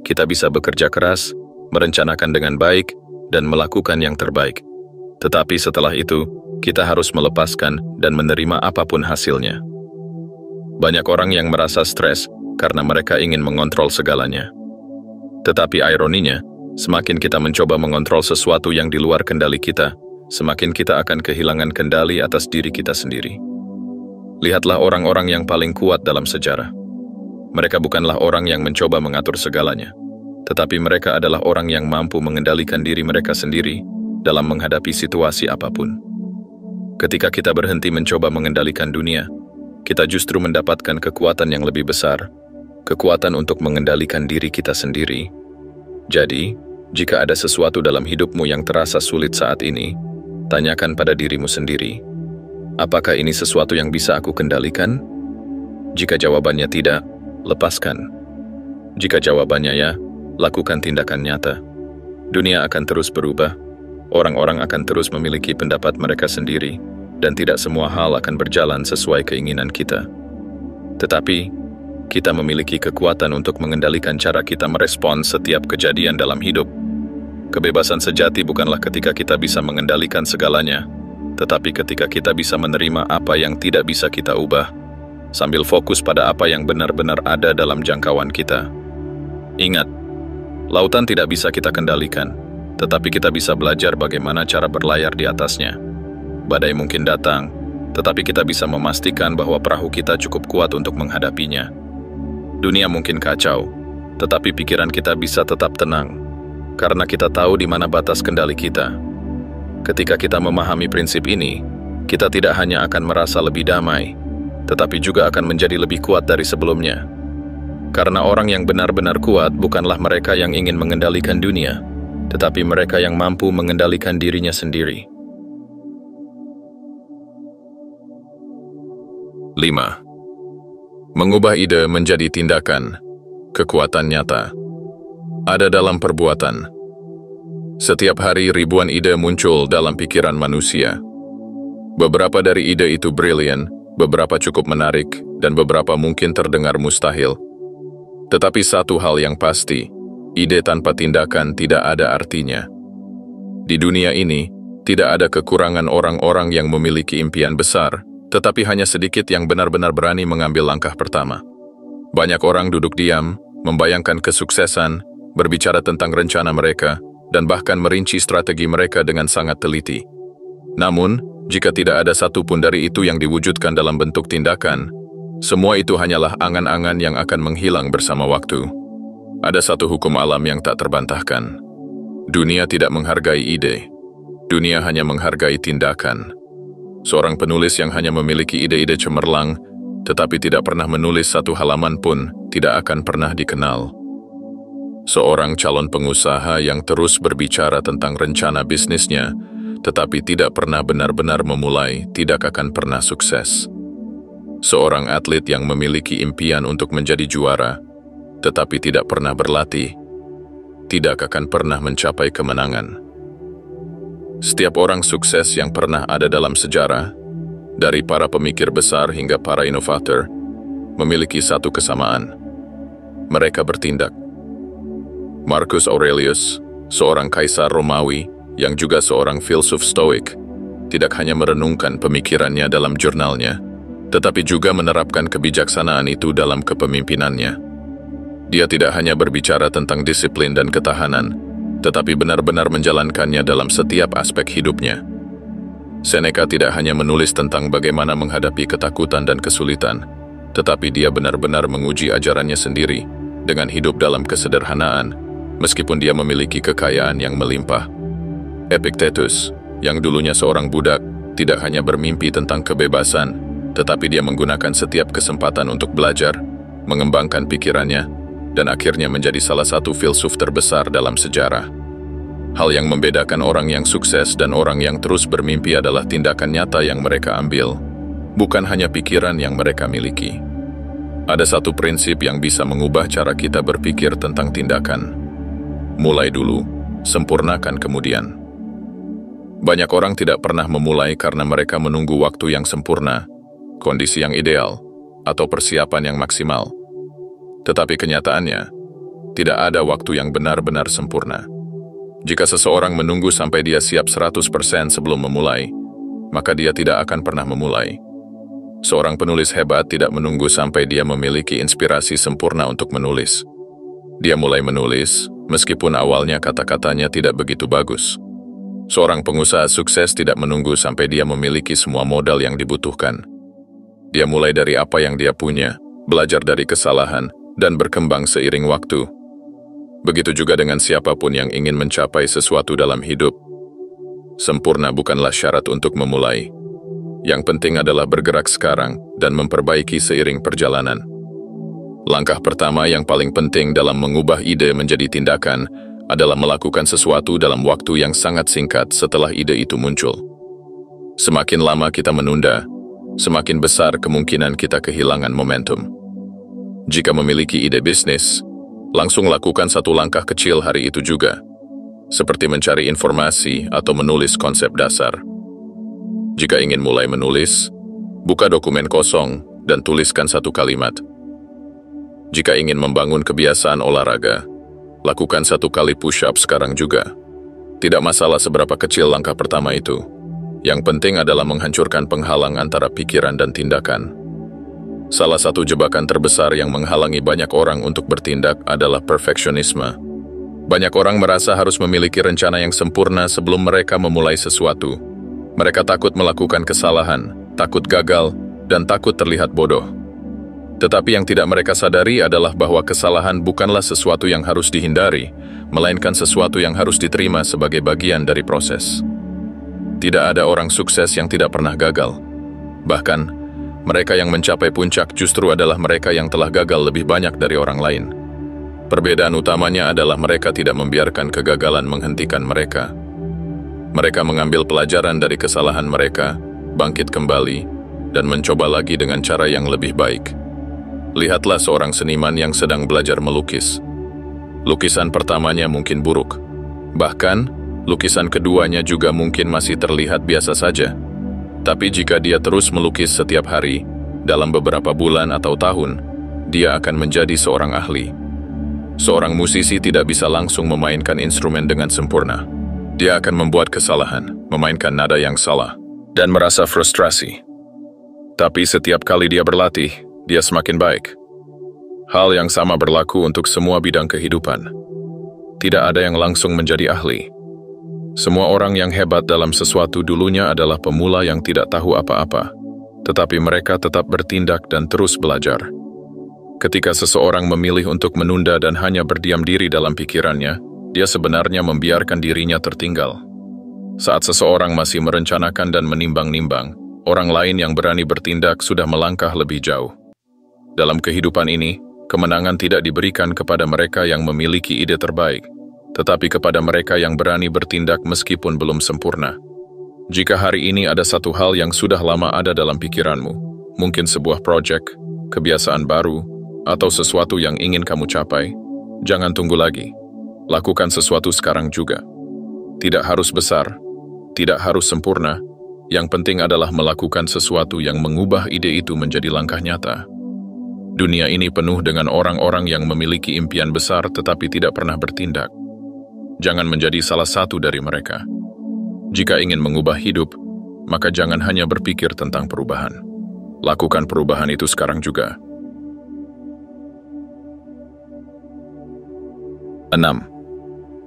Kita bisa bekerja keras, merencanakan dengan baik, dan melakukan yang terbaik. Tetapi setelah itu, kita harus melepaskan dan menerima apapun hasilnya. Banyak orang yang merasa stres karena mereka ingin mengontrol segalanya. Tetapi ironinya, semakin kita mencoba mengontrol sesuatu yang di luar kendali kita, semakin kita akan kehilangan kendali atas diri kita sendiri. Lihatlah orang-orang yang paling kuat dalam sejarah. Mereka bukanlah orang yang mencoba mengatur segalanya, tetapi mereka adalah orang yang mampu mengendalikan diri mereka sendiri dalam menghadapi situasi apapun. Ketika kita berhenti mencoba mengendalikan dunia, kita justru mendapatkan kekuatan yang lebih besar, kekuatan untuk mengendalikan diri kita sendiri. Jadi, jika ada sesuatu dalam hidupmu yang terasa sulit saat ini, tanyakan pada dirimu sendiri, apakah ini sesuatu yang bisa aku kendalikan? Jika jawabannya tidak, lepaskan. Jika jawabannya ya, lakukan tindakan nyata. Dunia akan terus berubah, orang-orang akan terus memiliki pendapat mereka sendiri, dan tidak semua hal akan berjalan sesuai keinginan kita. Tetapi, kita memiliki kekuatan untuk mengendalikan cara kita merespons setiap kejadian dalam hidup. Kebebasan sejati bukanlah ketika kita bisa mengendalikan segalanya, tetapi ketika kita bisa menerima apa yang tidak bisa kita ubah, sambil fokus pada apa yang benar-benar ada dalam jangkauan kita. Ingat, lautan tidak bisa kita kendalikan, tetapi kita bisa belajar bagaimana cara berlayar di atasnya. Badai mungkin datang, tetapi kita bisa memastikan bahwa perahu kita cukup kuat untuk menghadapinya. Dunia mungkin kacau, tetapi pikiran kita bisa tetap tenang, karena kita tahu di mana batas kendali kita. Ketika kita memahami prinsip ini, kita tidak hanya akan merasa lebih damai, tetapi juga akan menjadi lebih kuat dari sebelumnya. Karena orang yang benar-benar kuat bukanlah mereka yang ingin mengendalikan dunia, tetapi mereka yang mampu mengendalikan dirinya sendiri. 5. Mengubah ide menjadi tindakan. Kekuatan nyata ada dalam perbuatan. Setiap hari ribuan ide muncul dalam pikiran manusia. Beberapa dari ide itu brilian, beberapa cukup menarik, dan beberapa mungkin terdengar mustahil. Tetapi satu hal yang pasti, ide tanpa tindakan tidak ada artinya. Di dunia ini, tidak ada kekurangan orang-orang yang memiliki impian besar, tetapi hanya sedikit yang benar-benar berani mengambil langkah pertama. Banyak orang duduk diam, membayangkan kesuksesan, berbicara tentang rencana mereka, dan bahkan merinci strategi mereka dengan sangat teliti. Namun, jika tidak ada satu pun dari itu yang diwujudkan dalam bentuk tindakan, semua itu hanyalah angan-angan yang akan menghilang bersama waktu. Ada satu hukum alam yang tak terbantahkan. Dunia tidak menghargai ide. Dunia hanya menghargai tindakan. Seorang penulis yang hanya memiliki ide-ide cemerlang, tetapi tidak pernah menulis satu halaman pun, tidak akan pernah dikenal. Seorang calon pengusaha yang terus berbicara tentang rencana bisnisnya, tetapi tidak pernah benar-benar memulai, tidak akan pernah sukses. Seorang atlet yang memiliki impian untuk menjadi juara, tetapi tidak pernah berlatih, tidak akan pernah mencapai kemenangan. Setiap orang sukses yang pernah ada dalam sejarah, dari para pemikir besar hingga para inovator, memiliki satu kesamaan. Mereka bertindak. Marcus Aurelius, seorang kaisar Romawi yang juga seorang filsuf Stoik, tidak hanya merenungkan pemikirannya dalam jurnalnya, tetapi juga menerapkan kebijaksanaan itu dalam kepemimpinannya. Dia tidak hanya berbicara tentang disiplin dan ketahanan, tetapi benar-benar menjalankannya dalam setiap aspek hidupnya. Seneca tidak hanya menulis tentang bagaimana menghadapi ketakutan dan kesulitan, tetapi dia benar-benar menguji ajarannya sendiri dengan hidup dalam kesederhanaan, meskipun dia memiliki kekayaan yang melimpah. Epictetus, yang dulunya seorang budak, tidak hanya bermimpi tentang kebebasan, tetapi dia menggunakan setiap kesempatan untuk belajar, mengembangkan pikirannya, dan akhirnya menjadi salah satu filsuf terbesar dalam sejarah. Hal yang membedakan orang yang sukses dan orang yang terus bermimpi adalah tindakan nyata yang mereka ambil, bukan hanya pikiran yang mereka miliki. Ada satu prinsip yang bisa mengubah cara kita berpikir tentang tindakan. Mulai dulu, sempurnakan kemudian. Banyak orang tidak pernah memulai karena mereka menunggu waktu yang sempurna, kondisi yang ideal, atau persiapan yang maksimal. Tetapi kenyataannya, tidak ada waktu yang benar-benar sempurna. Jika seseorang menunggu sampai dia siap 100% sebelum memulai, maka dia tidak akan pernah memulai. Seorang penulis hebat tidak menunggu sampai dia memiliki inspirasi sempurna untuk menulis. Dia mulai menulis, meskipun awalnya kata-katanya tidak begitu bagus. Seorang pengusaha sukses tidak menunggu sampai dia memiliki semua modal yang dibutuhkan. Dia mulai dari apa yang dia punya, belajar dari kesalahan, dan berkembang seiring waktu. Begitu juga dengan siapapun yang ingin mencapai sesuatu dalam hidup. Sempurna bukanlah syarat untuk memulai. Yang penting adalah bergerak sekarang dan memperbaiki seiring perjalanan. Langkah pertama yang paling penting dalam mengubah ide menjadi tindakan adalah melakukan sesuatu dalam waktu yang sangat singkat setelah ide itu muncul. Semakin lama kita menunda, semakin besar kemungkinan kita kehilangan momentum. Jika memiliki ide bisnis, langsung lakukan satu langkah kecil hari itu juga, seperti mencari informasi atau menulis konsep dasar. Jika ingin mulai menulis, buka dokumen kosong dan tuliskan satu kalimat. Jika ingin membangun kebiasaan olahraga, lakukan 1 kali push-up sekarang juga. Tidak masalah seberapa kecil langkah pertama itu. Yang penting adalah menghancurkan penghalang antara pikiran dan tindakan. Salah satu jebakan terbesar yang menghalangi banyak orang untuk bertindak adalah perfeksionisme. Banyak orang merasa harus memiliki rencana yang sempurna sebelum mereka memulai sesuatu. Mereka takut melakukan kesalahan, takut gagal, dan takut terlihat bodoh. Tetapi yang tidak mereka sadari adalah bahwa kesalahan bukanlah sesuatu yang harus dihindari, melainkan sesuatu yang harus diterima sebagai bagian dari proses. Tidak ada orang sukses yang tidak pernah gagal. Bahkan, mereka yang mencapai puncak justru adalah mereka yang telah gagal lebih banyak dari orang lain. Perbedaan utamanya adalah mereka tidak membiarkan kegagalan menghentikan mereka. Mereka mengambil pelajaran dari kesalahan mereka, bangkit kembali, dan mencoba lagi dengan cara yang lebih baik. Lihatlah seorang seniman yang sedang belajar melukis. Lukisan pertamanya mungkin buruk. Bahkan, lukisan keduanya juga mungkin masih terlihat biasa saja. Tapi jika dia terus melukis setiap hari, dalam beberapa bulan atau tahun, dia akan menjadi seorang ahli. Seorang musisi tidak bisa langsung memainkan instrumen dengan sempurna. Dia akan membuat kesalahan, memainkan nada yang salah, dan merasa frustrasi. Tapi setiap kali dia berlatih, dia semakin baik. Hal yang sama berlaku untuk semua bidang kehidupan. Tidak ada yang langsung menjadi ahli. Semua orang yang hebat dalam sesuatu dulunya adalah pemula yang tidak tahu apa-apa, tetapi mereka tetap bertindak dan terus belajar. Ketika seseorang memilih untuk menunda dan hanya berdiam diri dalam pikirannya, dia sebenarnya membiarkan dirinya tertinggal. Saat seseorang masih merencanakan dan menimbang-nimbang, orang lain yang berani bertindak sudah melangkah lebih jauh. Dalam kehidupan ini, kemenangan tidak diberikan kepada mereka yang memiliki ide terbaik, tetapi kepada mereka yang berani bertindak meskipun belum sempurna. Jika hari ini ada satu hal yang sudah lama ada dalam pikiranmu, mungkin sebuah proyek, kebiasaan baru, atau sesuatu yang ingin kamu capai, jangan tunggu lagi. Lakukan sesuatu sekarang juga. Tidak harus besar, tidak harus sempurna, yang penting adalah melakukan sesuatu yang mengubah ide itu menjadi langkah nyata. Dunia ini penuh dengan orang-orang yang memiliki impian besar tetapi tidak pernah bertindak. Jangan menjadi salah satu dari mereka. Jika ingin mengubah hidup, maka jangan hanya berpikir tentang perubahan. Lakukan perubahan itu sekarang juga. 6.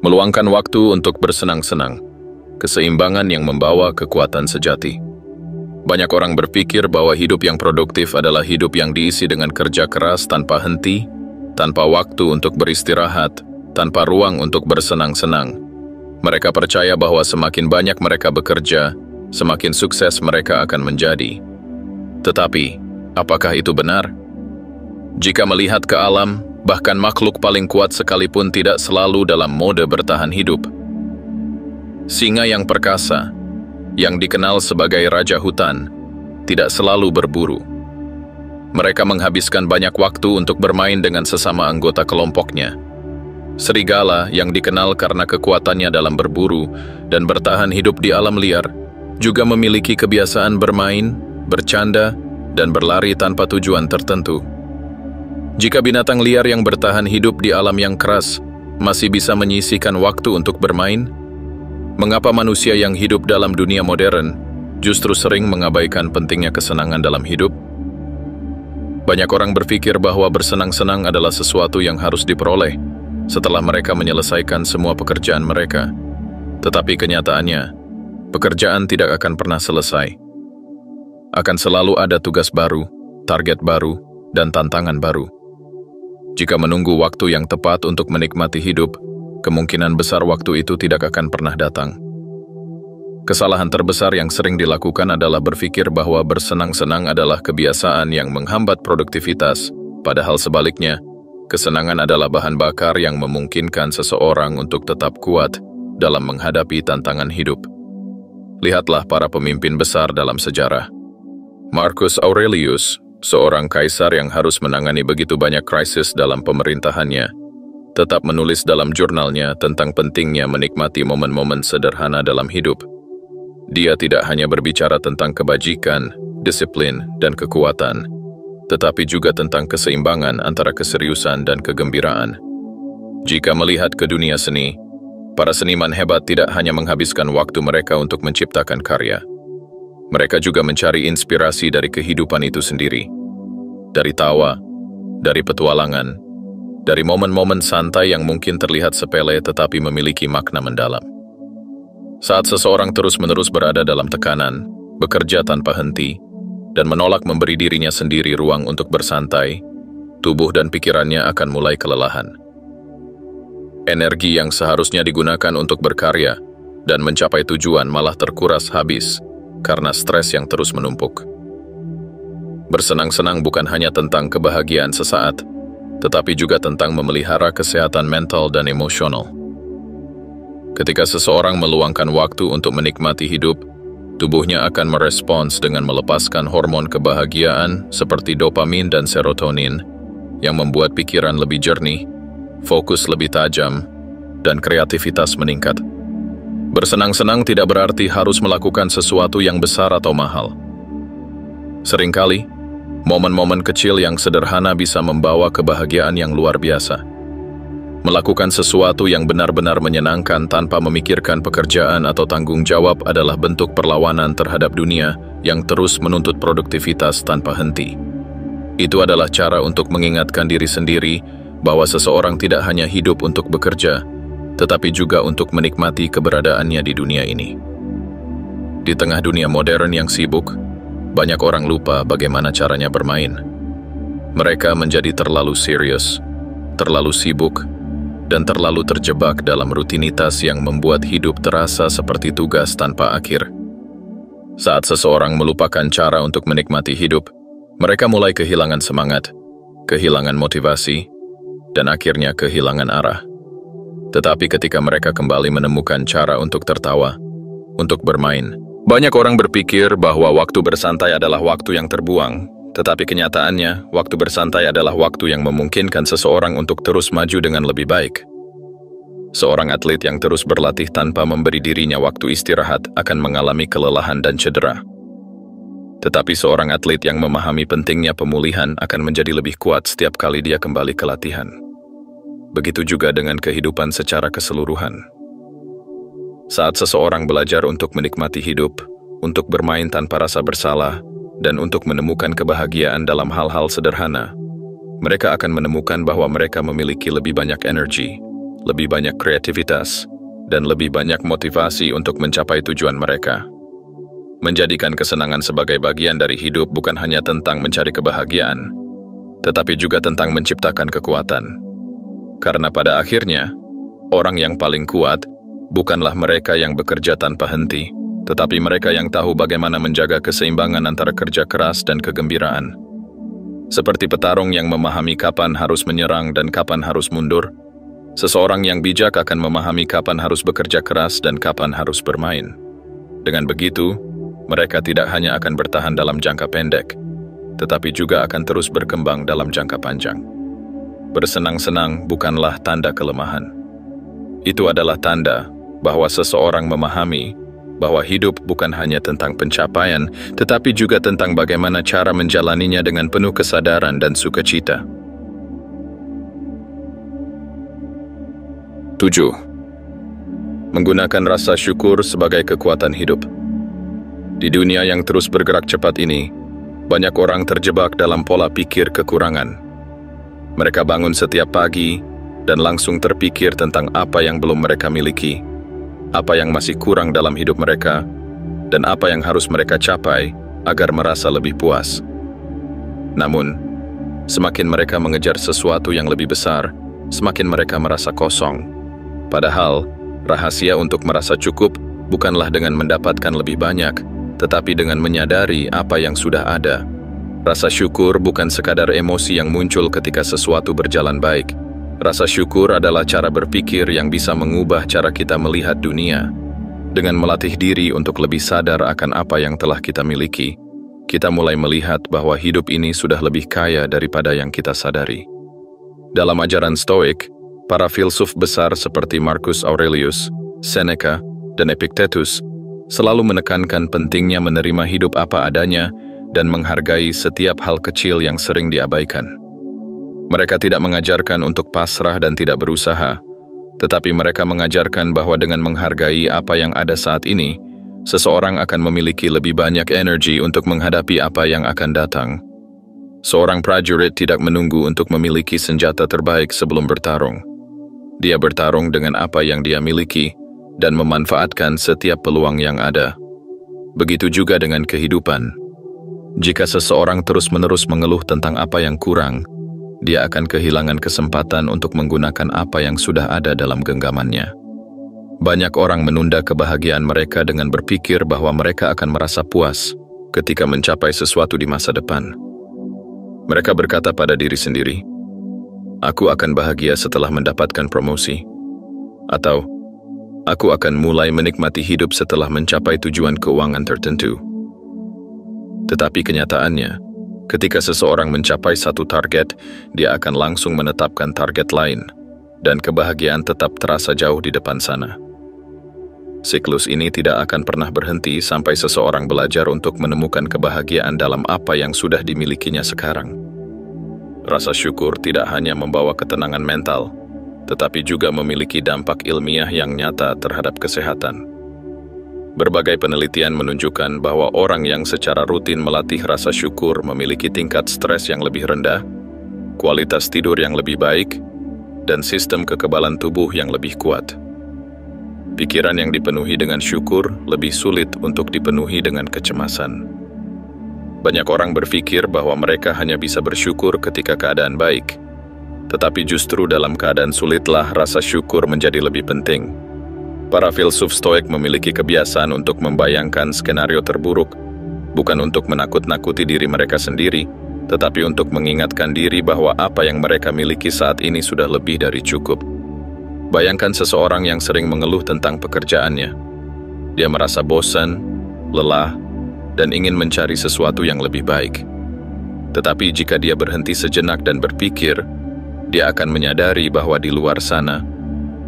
Meluangkan waktu untuk bersenang-senang. Keseimbangan yang membawa kekuatan sejati. Banyak orang berpikir bahwa hidup yang produktif adalah hidup yang diisi dengan kerja keras tanpa henti, tanpa waktu untuk beristirahat, tanpa ruang untuk bersenang-senang. Mereka percaya bahwa semakin banyak mereka bekerja, semakin sukses mereka akan menjadi. Tetapi, apakah itu benar? Jika melihat ke alam, bahkan makhluk paling kuat sekalipun tidak selalu dalam mode bertahan hidup. Singa yang perkasa, yang dikenal sebagai raja hutan, tidak selalu berburu. Mereka menghabiskan banyak waktu untuk bermain dengan sesama anggota kelompoknya. Serigala yang dikenal karena kekuatannya dalam berburu dan bertahan hidup di alam liar, juga memiliki kebiasaan bermain, bercanda, dan berlari tanpa tujuan tertentu. Jika binatang liar yang bertahan hidup di alam yang keras masih bisa menyisihkan waktu untuk bermain, mengapa manusia yang hidup dalam dunia modern justru sering mengabaikan pentingnya kesenangan dalam hidup? Banyak orang berpikir bahwa bersenang-senang adalah sesuatu yang harus diperoleh setelah mereka menyelesaikan semua pekerjaan mereka. Tetapi kenyataannya, pekerjaan tidak akan pernah selesai. Akan selalu ada tugas baru, target baru, dan tantangan baru. Jika menunggu waktu yang tepat untuk menikmati hidup, kemungkinan besar waktu itu tidak akan pernah datang. Kesalahan terbesar yang sering dilakukan adalah berpikir bahwa bersenang-senang adalah kebiasaan yang menghambat produktivitas, padahal sebaliknya, kesenangan adalah bahan bakar yang memungkinkan seseorang untuk tetap kuat dalam menghadapi tantangan hidup. Lihatlah para pemimpin besar dalam sejarah. Marcus Aurelius, seorang kaisar yang harus menangani begitu banyak krisis dalam pemerintahannya, tetap menulis dalam jurnalnya tentang pentingnya menikmati momen-momen sederhana dalam hidup. Dia tidak hanya berbicara tentang kebajikan, disiplin, dan kekuatan, tetapi juga tentang keseimbangan antara keseriusan dan kegembiraan. Jika melihat ke dunia seni, para seniman hebat tidak hanya menghabiskan waktu mereka untuk menciptakan karya. Mereka juga mencari inspirasi dari kehidupan itu sendiri. Dari tawa, dari petualangan, dari momen-momen santai yang mungkin terlihat sepele tetapi memiliki makna mendalam. Saat seseorang terus-menerus berada dalam tekanan, bekerja tanpa henti, dan menolak memberi dirinya sendiri ruang untuk bersantai, tubuh dan pikirannya akan mulai kelelahan. Energi yang seharusnya digunakan untuk berkarya dan mencapai tujuan malah terkuras habis karena stres yang terus menumpuk. Bersenang-senang bukan hanya tentang kebahagiaan sesaat, tetapi juga tentang memelihara kesehatan mental dan emosional. Ketika seseorang meluangkan waktu untuk menikmati hidup, tubuhnya akan merespons dengan melepaskan hormon kebahagiaan seperti dopamin dan serotonin, yang membuat pikiran lebih jernih, fokus lebih tajam, dan kreativitas meningkat. Bersenang-senang tidak berarti harus melakukan sesuatu yang besar atau mahal. Seringkali, momen-momen kecil yang sederhana bisa membawa kebahagiaan yang luar biasa. Melakukan sesuatu yang benar-benar menyenangkan tanpa memikirkan pekerjaan atau tanggung jawab adalah bentuk perlawanan terhadap dunia yang terus menuntut produktivitas tanpa henti. Itu adalah cara untuk mengingatkan diri sendiri bahwa seseorang tidak hanya hidup untuk bekerja, tetapi juga untuk menikmati keberadaannya di dunia ini. Di tengah dunia modern yang sibuk, banyak orang lupa bagaimana caranya bermain. Mereka menjadi terlalu serius, terlalu sibuk, dan terlalu terjebak dalam rutinitas yang membuat hidup terasa seperti tugas tanpa akhir. Saat seseorang melupakan cara untuk menikmati hidup, mereka mulai kehilangan semangat, kehilangan motivasi, dan akhirnya kehilangan arah. Tetapi ketika mereka kembali menemukan cara untuk tertawa, untuk bermain, banyak orang berpikir bahwa waktu bersantai adalah waktu yang terbuang, tetapi kenyataannya, waktu bersantai adalah waktu yang memungkinkan seseorang untuk terus maju dengan lebih baik. Seorang atlet yang terus berlatih tanpa memberi dirinya waktu istirahat akan mengalami kelelahan dan cedera. Tetapi seorang atlet yang memahami pentingnya pemulihan akan menjadi lebih kuat setiap kali dia kembali ke latihan. Begitu juga dengan kehidupan secara keseluruhan. Saat seseorang belajar untuk menikmati hidup, untuk bermain tanpa rasa bersalah, dan untuk menemukan kebahagiaan dalam hal-hal sederhana, mereka akan menemukan bahwa mereka memiliki lebih banyak energi, lebih banyak kreativitas, dan lebih banyak motivasi untuk mencapai tujuan mereka. Menjadikan kesenangan sebagai bagian dari hidup bukan hanya tentang mencari kebahagiaan, tetapi juga tentang menciptakan kekuatan. Karena pada akhirnya, orang yang paling kuat bukanlah mereka yang bekerja tanpa henti, tetapi mereka yang tahu bagaimana menjaga keseimbangan antara kerja keras dan kegembiraan. Seperti petarung yang memahami kapan harus menyerang dan kapan harus mundur, Seseorang yang bijak akan memahami kapan harus bekerja keras dan kapan harus bermain. Dengan begitu, mereka tidak hanya akan bertahan dalam jangka pendek, tetapi juga akan terus berkembang dalam jangka panjang. Bersenang-senang bukanlah tanda kelemahan. Itu adalah tanda bahwa seseorang memahami bahwa hidup bukan hanya tentang pencapaian, tetapi juga tentang bagaimana cara menjalaninya dengan penuh kesadaran dan sukacita. 7. Menggunakan rasa syukur sebagai kekuatan hidup. Di dunia yang terus bergerak cepat ini, banyak orang terjebak dalam pola pikir kekurangan. Mereka bangun setiap pagi dan langsung terpikir tentang apa yang belum mereka miliki, apa yang masih kurang dalam hidup mereka, dan apa yang harus mereka capai agar merasa lebih puas. Namun, semakin mereka mengejar sesuatu yang lebih besar, semakin mereka merasa kosong. Padahal, rahasia untuk merasa cukup bukanlah dengan mendapatkan lebih banyak, tetapi dengan menyadari apa yang sudah ada. Rasa syukur bukan sekadar emosi yang muncul ketika sesuatu berjalan baik. Rasa syukur adalah cara berpikir yang bisa mengubah cara kita melihat dunia. Dengan melatih diri untuk lebih sadar akan apa yang telah kita miliki, kita mulai melihat bahwa hidup ini sudah lebih kaya daripada yang kita sadari. Dalam ajaran Stoik, para filsuf besar seperti Marcus Aurelius, Seneca, dan Epictetus selalu menekankan pentingnya menerima hidup apa adanya dan menghargai setiap hal kecil yang sering diabaikan. Mereka tidak mengajarkan untuk pasrah dan tidak berusaha, tetapi mereka mengajarkan bahwa dengan menghargai apa yang ada saat ini, seseorang akan memiliki lebih banyak energi untuk menghadapi apa yang akan datang. Seorang prajurit tidak menunggu untuk memiliki senjata terbaik sebelum bertarung. Dia bertarung dengan apa yang dia miliki dan memanfaatkan setiap peluang yang ada. Begitu juga dengan kehidupan. Jika seseorang terus-menerus mengeluh tentang apa yang kurang, dia akan kehilangan kesempatan untuk menggunakan apa yang sudah ada dalam genggamannya. Banyak orang menunda kebahagiaan mereka dengan berpikir bahwa mereka akan merasa puas ketika mencapai sesuatu di masa depan. Mereka berkata pada diri sendiri, "Aku akan bahagia setelah mendapatkan promosi." Atau, "Aku akan mulai menikmati hidup setelah mencapai tujuan keuangan tertentu." Tetapi kenyataannya, ketika seseorang mencapai satu target, dia akan langsung menetapkan target lain, dan kebahagiaan tetap terasa jauh di depan sana. Siklus ini tidak akan pernah berhenti sampai seseorang belajar untuk menemukan kebahagiaan dalam apa yang sudah dimilikinya sekarang. Rasa syukur tidak hanya membawa ketenangan mental, tetapi juga memiliki dampak ilmiah yang nyata terhadap kesehatan. Berbagai penelitian menunjukkan bahwa orang yang secara rutin melatih rasa syukur memiliki tingkat stres yang lebih rendah, kualitas tidur yang lebih baik, dan sistem kekebalan tubuh yang lebih kuat. Pikiran yang dipenuhi dengan syukur lebih sulit untuk dipenuhi dengan kecemasan. Banyak orang berpikir bahwa mereka hanya bisa bersyukur ketika keadaan baik, tetapi justru dalam keadaan sulitlah rasa syukur menjadi lebih penting. Para filsuf Stoik memiliki kebiasaan untuk membayangkan skenario terburuk, bukan untuk menakut-nakuti diri mereka sendiri, tetapi untuk mengingatkan diri bahwa apa yang mereka miliki saat ini sudah lebih dari cukup. Bayangkan seseorang yang sering mengeluh tentang pekerjaannya. Dia merasa bosan, lelah, dan ingin mencari sesuatu yang lebih baik. Tetapi jika dia berhenti sejenak dan berpikir, dia akan menyadari bahwa di luar sana,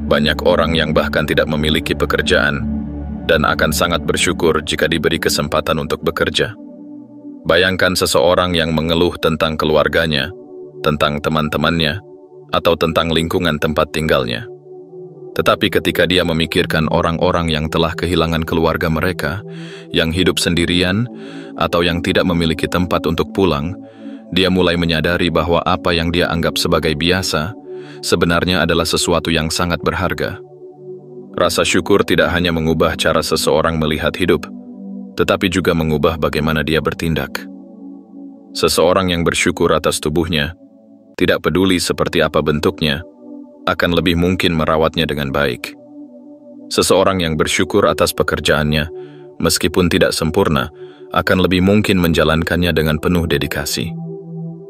banyak orang yang bahkan tidak memiliki pekerjaan dan akan sangat bersyukur jika diberi kesempatan untuk bekerja. Bayangkan seseorang yang mengeluh tentang keluarganya, tentang teman-temannya, atau tentang lingkungan tempat tinggalnya. Tetapi ketika dia memikirkan orang-orang yang telah kehilangan keluarga mereka, yang hidup sendirian, atau yang tidak memiliki tempat untuk pulang, dia mulai menyadari bahwa apa yang dia anggap sebagai biasa, sebenarnya adalah sesuatu yang sangat berharga. Rasa syukur tidak hanya mengubah cara seseorang melihat hidup, tetapi juga mengubah bagaimana dia bertindak. Seseorang yang bersyukur atas tubuhnya, tidak peduli seperti apa bentuknya, akan lebih mungkin merawatnya dengan baik. Seseorang yang bersyukur atas pekerjaannya, meskipun tidak sempurna, akan lebih mungkin menjalankannya dengan penuh dedikasi.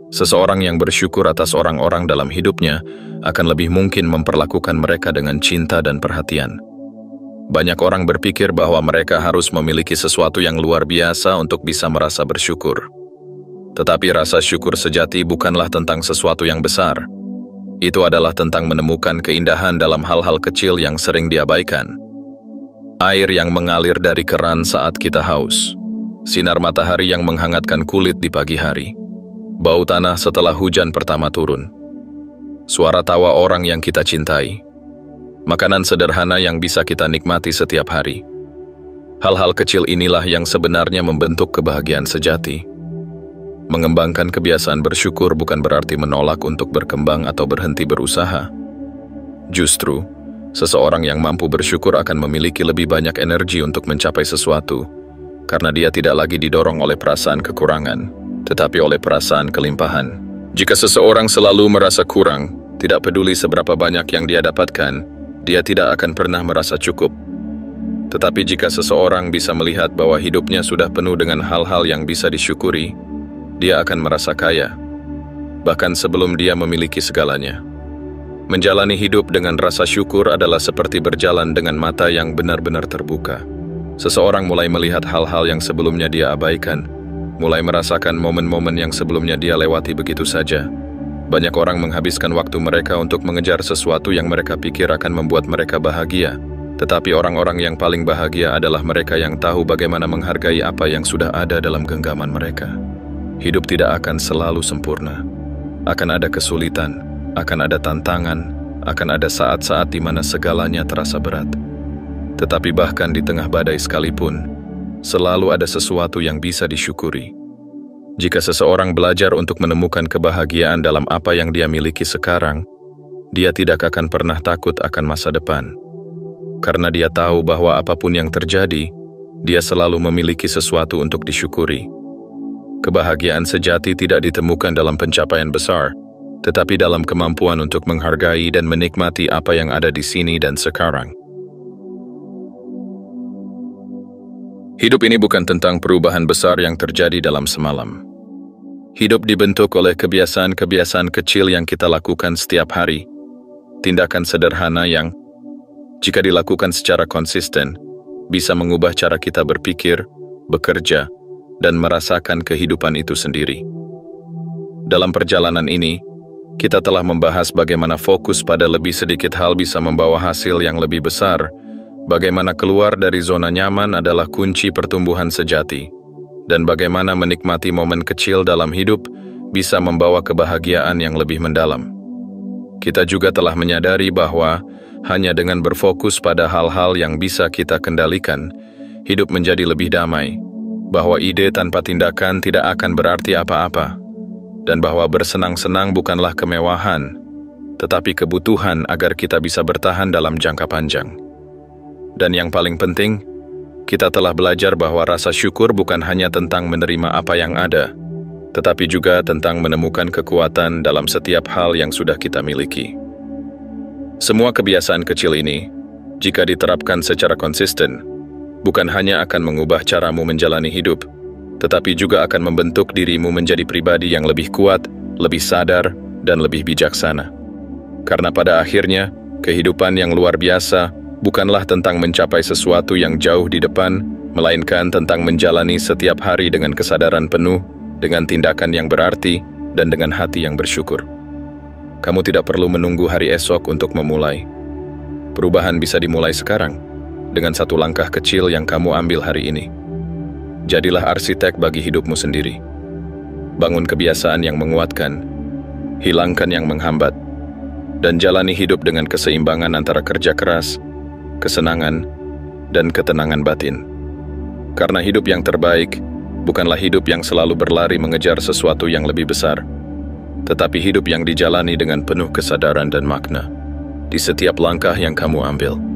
Seseorang yang bersyukur atas orang-orang dalam hidupnya akan lebih mungkin memperlakukan mereka dengan cinta dan perhatian. Banyak orang berpikir bahwa mereka harus memiliki sesuatu yang luar biasa untuk bisa merasa bersyukur. Tetapi rasa syukur sejati bukanlah tentang sesuatu yang besar. Itu adalah tentang menemukan keindahan dalam hal-hal kecil yang sering diabaikan. Air yang mengalir dari keran saat kita haus. Sinar matahari yang menghangatkan kulit di pagi hari. Bau tanah setelah hujan pertama turun. Suara tawa orang yang kita cintai. Makanan sederhana yang bisa kita nikmati setiap hari. Hal-hal kecil inilah yang sebenarnya membentuk kebahagiaan sejati. Mengembangkan kebiasaan bersyukur bukan berarti menolak untuk berkembang atau berhenti berusaha. Justru, seseorang yang mampu bersyukur akan memiliki lebih banyak energi untuk mencapai sesuatu, karena dia tidak lagi didorong oleh perasaan kekurangan, tetapi oleh perasaan kelimpahan. Jika seseorang selalu merasa kurang, tidak peduli seberapa banyak yang dia dapatkan, dia tidak akan pernah merasa cukup. Tetapi jika seseorang bisa melihat bahwa hidupnya sudah penuh dengan hal-hal yang bisa disyukuri, dia akan merasa kaya, bahkan sebelum dia memiliki segalanya. Menjalani hidup dengan rasa syukur adalah seperti berjalan dengan mata yang benar-benar terbuka. Seseorang mulai melihat hal-hal yang sebelumnya dia abaikan, mulai merasakan momen-momen yang sebelumnya dia lewati begitu saja. Banyak orang menghabiskan waktu mereka untuk mengejar sesuatu yang mereka pikir akan membuat mereka bahagia. Tetapi orang-orang yang paling bahagia adalah mereka yang tahu bagaimana menghargai apa yang sudah ada dalam genggaman mereka. Hidup tidak akan selalu sempurna. Akan ada kesulitan, akan ada tantangan, akan ada saat-saat di mana segalanya terasa berat. Tetapi bahkan di tengah badai sekalipun, selalu ada sesuatu yang bisa disyukuri. Jika seseorang belajar untuk menemukan kebahagiaan dalam apa yang dia miliki sekarang, dia tidak akan pernah takut akan masa depan. Karena dia tahu bahwa apapun yang terjadi, dia selalu memiliki sesuatu untuk disyukuri. Kebahagiaan sejati tidak ditemukan dalam pencapaian besar, tetapi dalam kemampuan untuk menghargai dan menikmati apa yang ada di sini dan sekarang. Hidup ini bukan tentang perubahan besar yang terjadi dalam semalam. Hidup dibentuk oleh kebiasaan-kebiasaan kecil yang kita lakukan setiap hari, tindakan sederhana yang, jika dilakukan secara konsisten, bisa mengubah cara kita berpikir, bekerja, dan merasakan kehidupan itu sendiri. Dalam perjalanan ini, kita telah membahas bagaimana fokus pada lebih sedikit hal bisa membawa hasil yang lebih besar, bagaimana keluar dari zona nyaman adalah kunci pertumbuhan sejati, dan bagaimana menikmati momen kecil dalam hidup bisa membawa kebahagiaan yang lebih mendalam. Kita juga telah menyadari bahwa hanya dengan berfokus pada hal-hal yang bisa kita kendalikan, hidup menjadi lebih damai, bahwa ide tanpa tindakan tidak akan berarti apa-apa, dan bahwa bersenang-senang bukanlah kemewahan, tetapi kebutuhan agar kita bisa bertahan dalam jangka panjang. Dan yang paling penting, kita telah belajar bahwa rasa syukur bukan hanya tentang menerima apa yang ada, tetapi juga tentang menemukan kekuatan dalam setiap hal yang sudah kita miliki. Semua kebiasaan kecil ini, jika diterapkan secara konsisten, bukan hanya akan mengubah caramu menjalani hidup, tetapi juga akan membentuk dirimu menjadi pribadi yang lebih kuat, lebih sadar, dan lebih bijaksana. Karena pada akhirnya, kehidupan yang luar biasa bukanlah tentang mencapai sesuatu yang jauh di depan, melainkan tentang menjalani setiap hari dengan kesadaran penuh, dengan tindakan yang berarti, dan dengan hati yang bersyukur. Kamu tidak perlu menunggu hari esok untuk memulai. Perubahan bisa dimulai sekarang, dengan satu langkah kecil yang kamu ambil hari ini. Jadilah arsitek bagi hidupmu sendiri. Bangun kebiasaan yang menguatkan, hilangkan yang menghambat, dan jalani hidup dengan keseimbangan antara kerja keras, kesenangan, dan ketenangan batin. Karena hidup yang terbaik bukanlah hidup yang selalu berlari mengejar sesuatu yang lebih besar, tetapi hidup yang dijalani dengan penuh kesadaran dan makna di setiap langkah yang kamu ambil.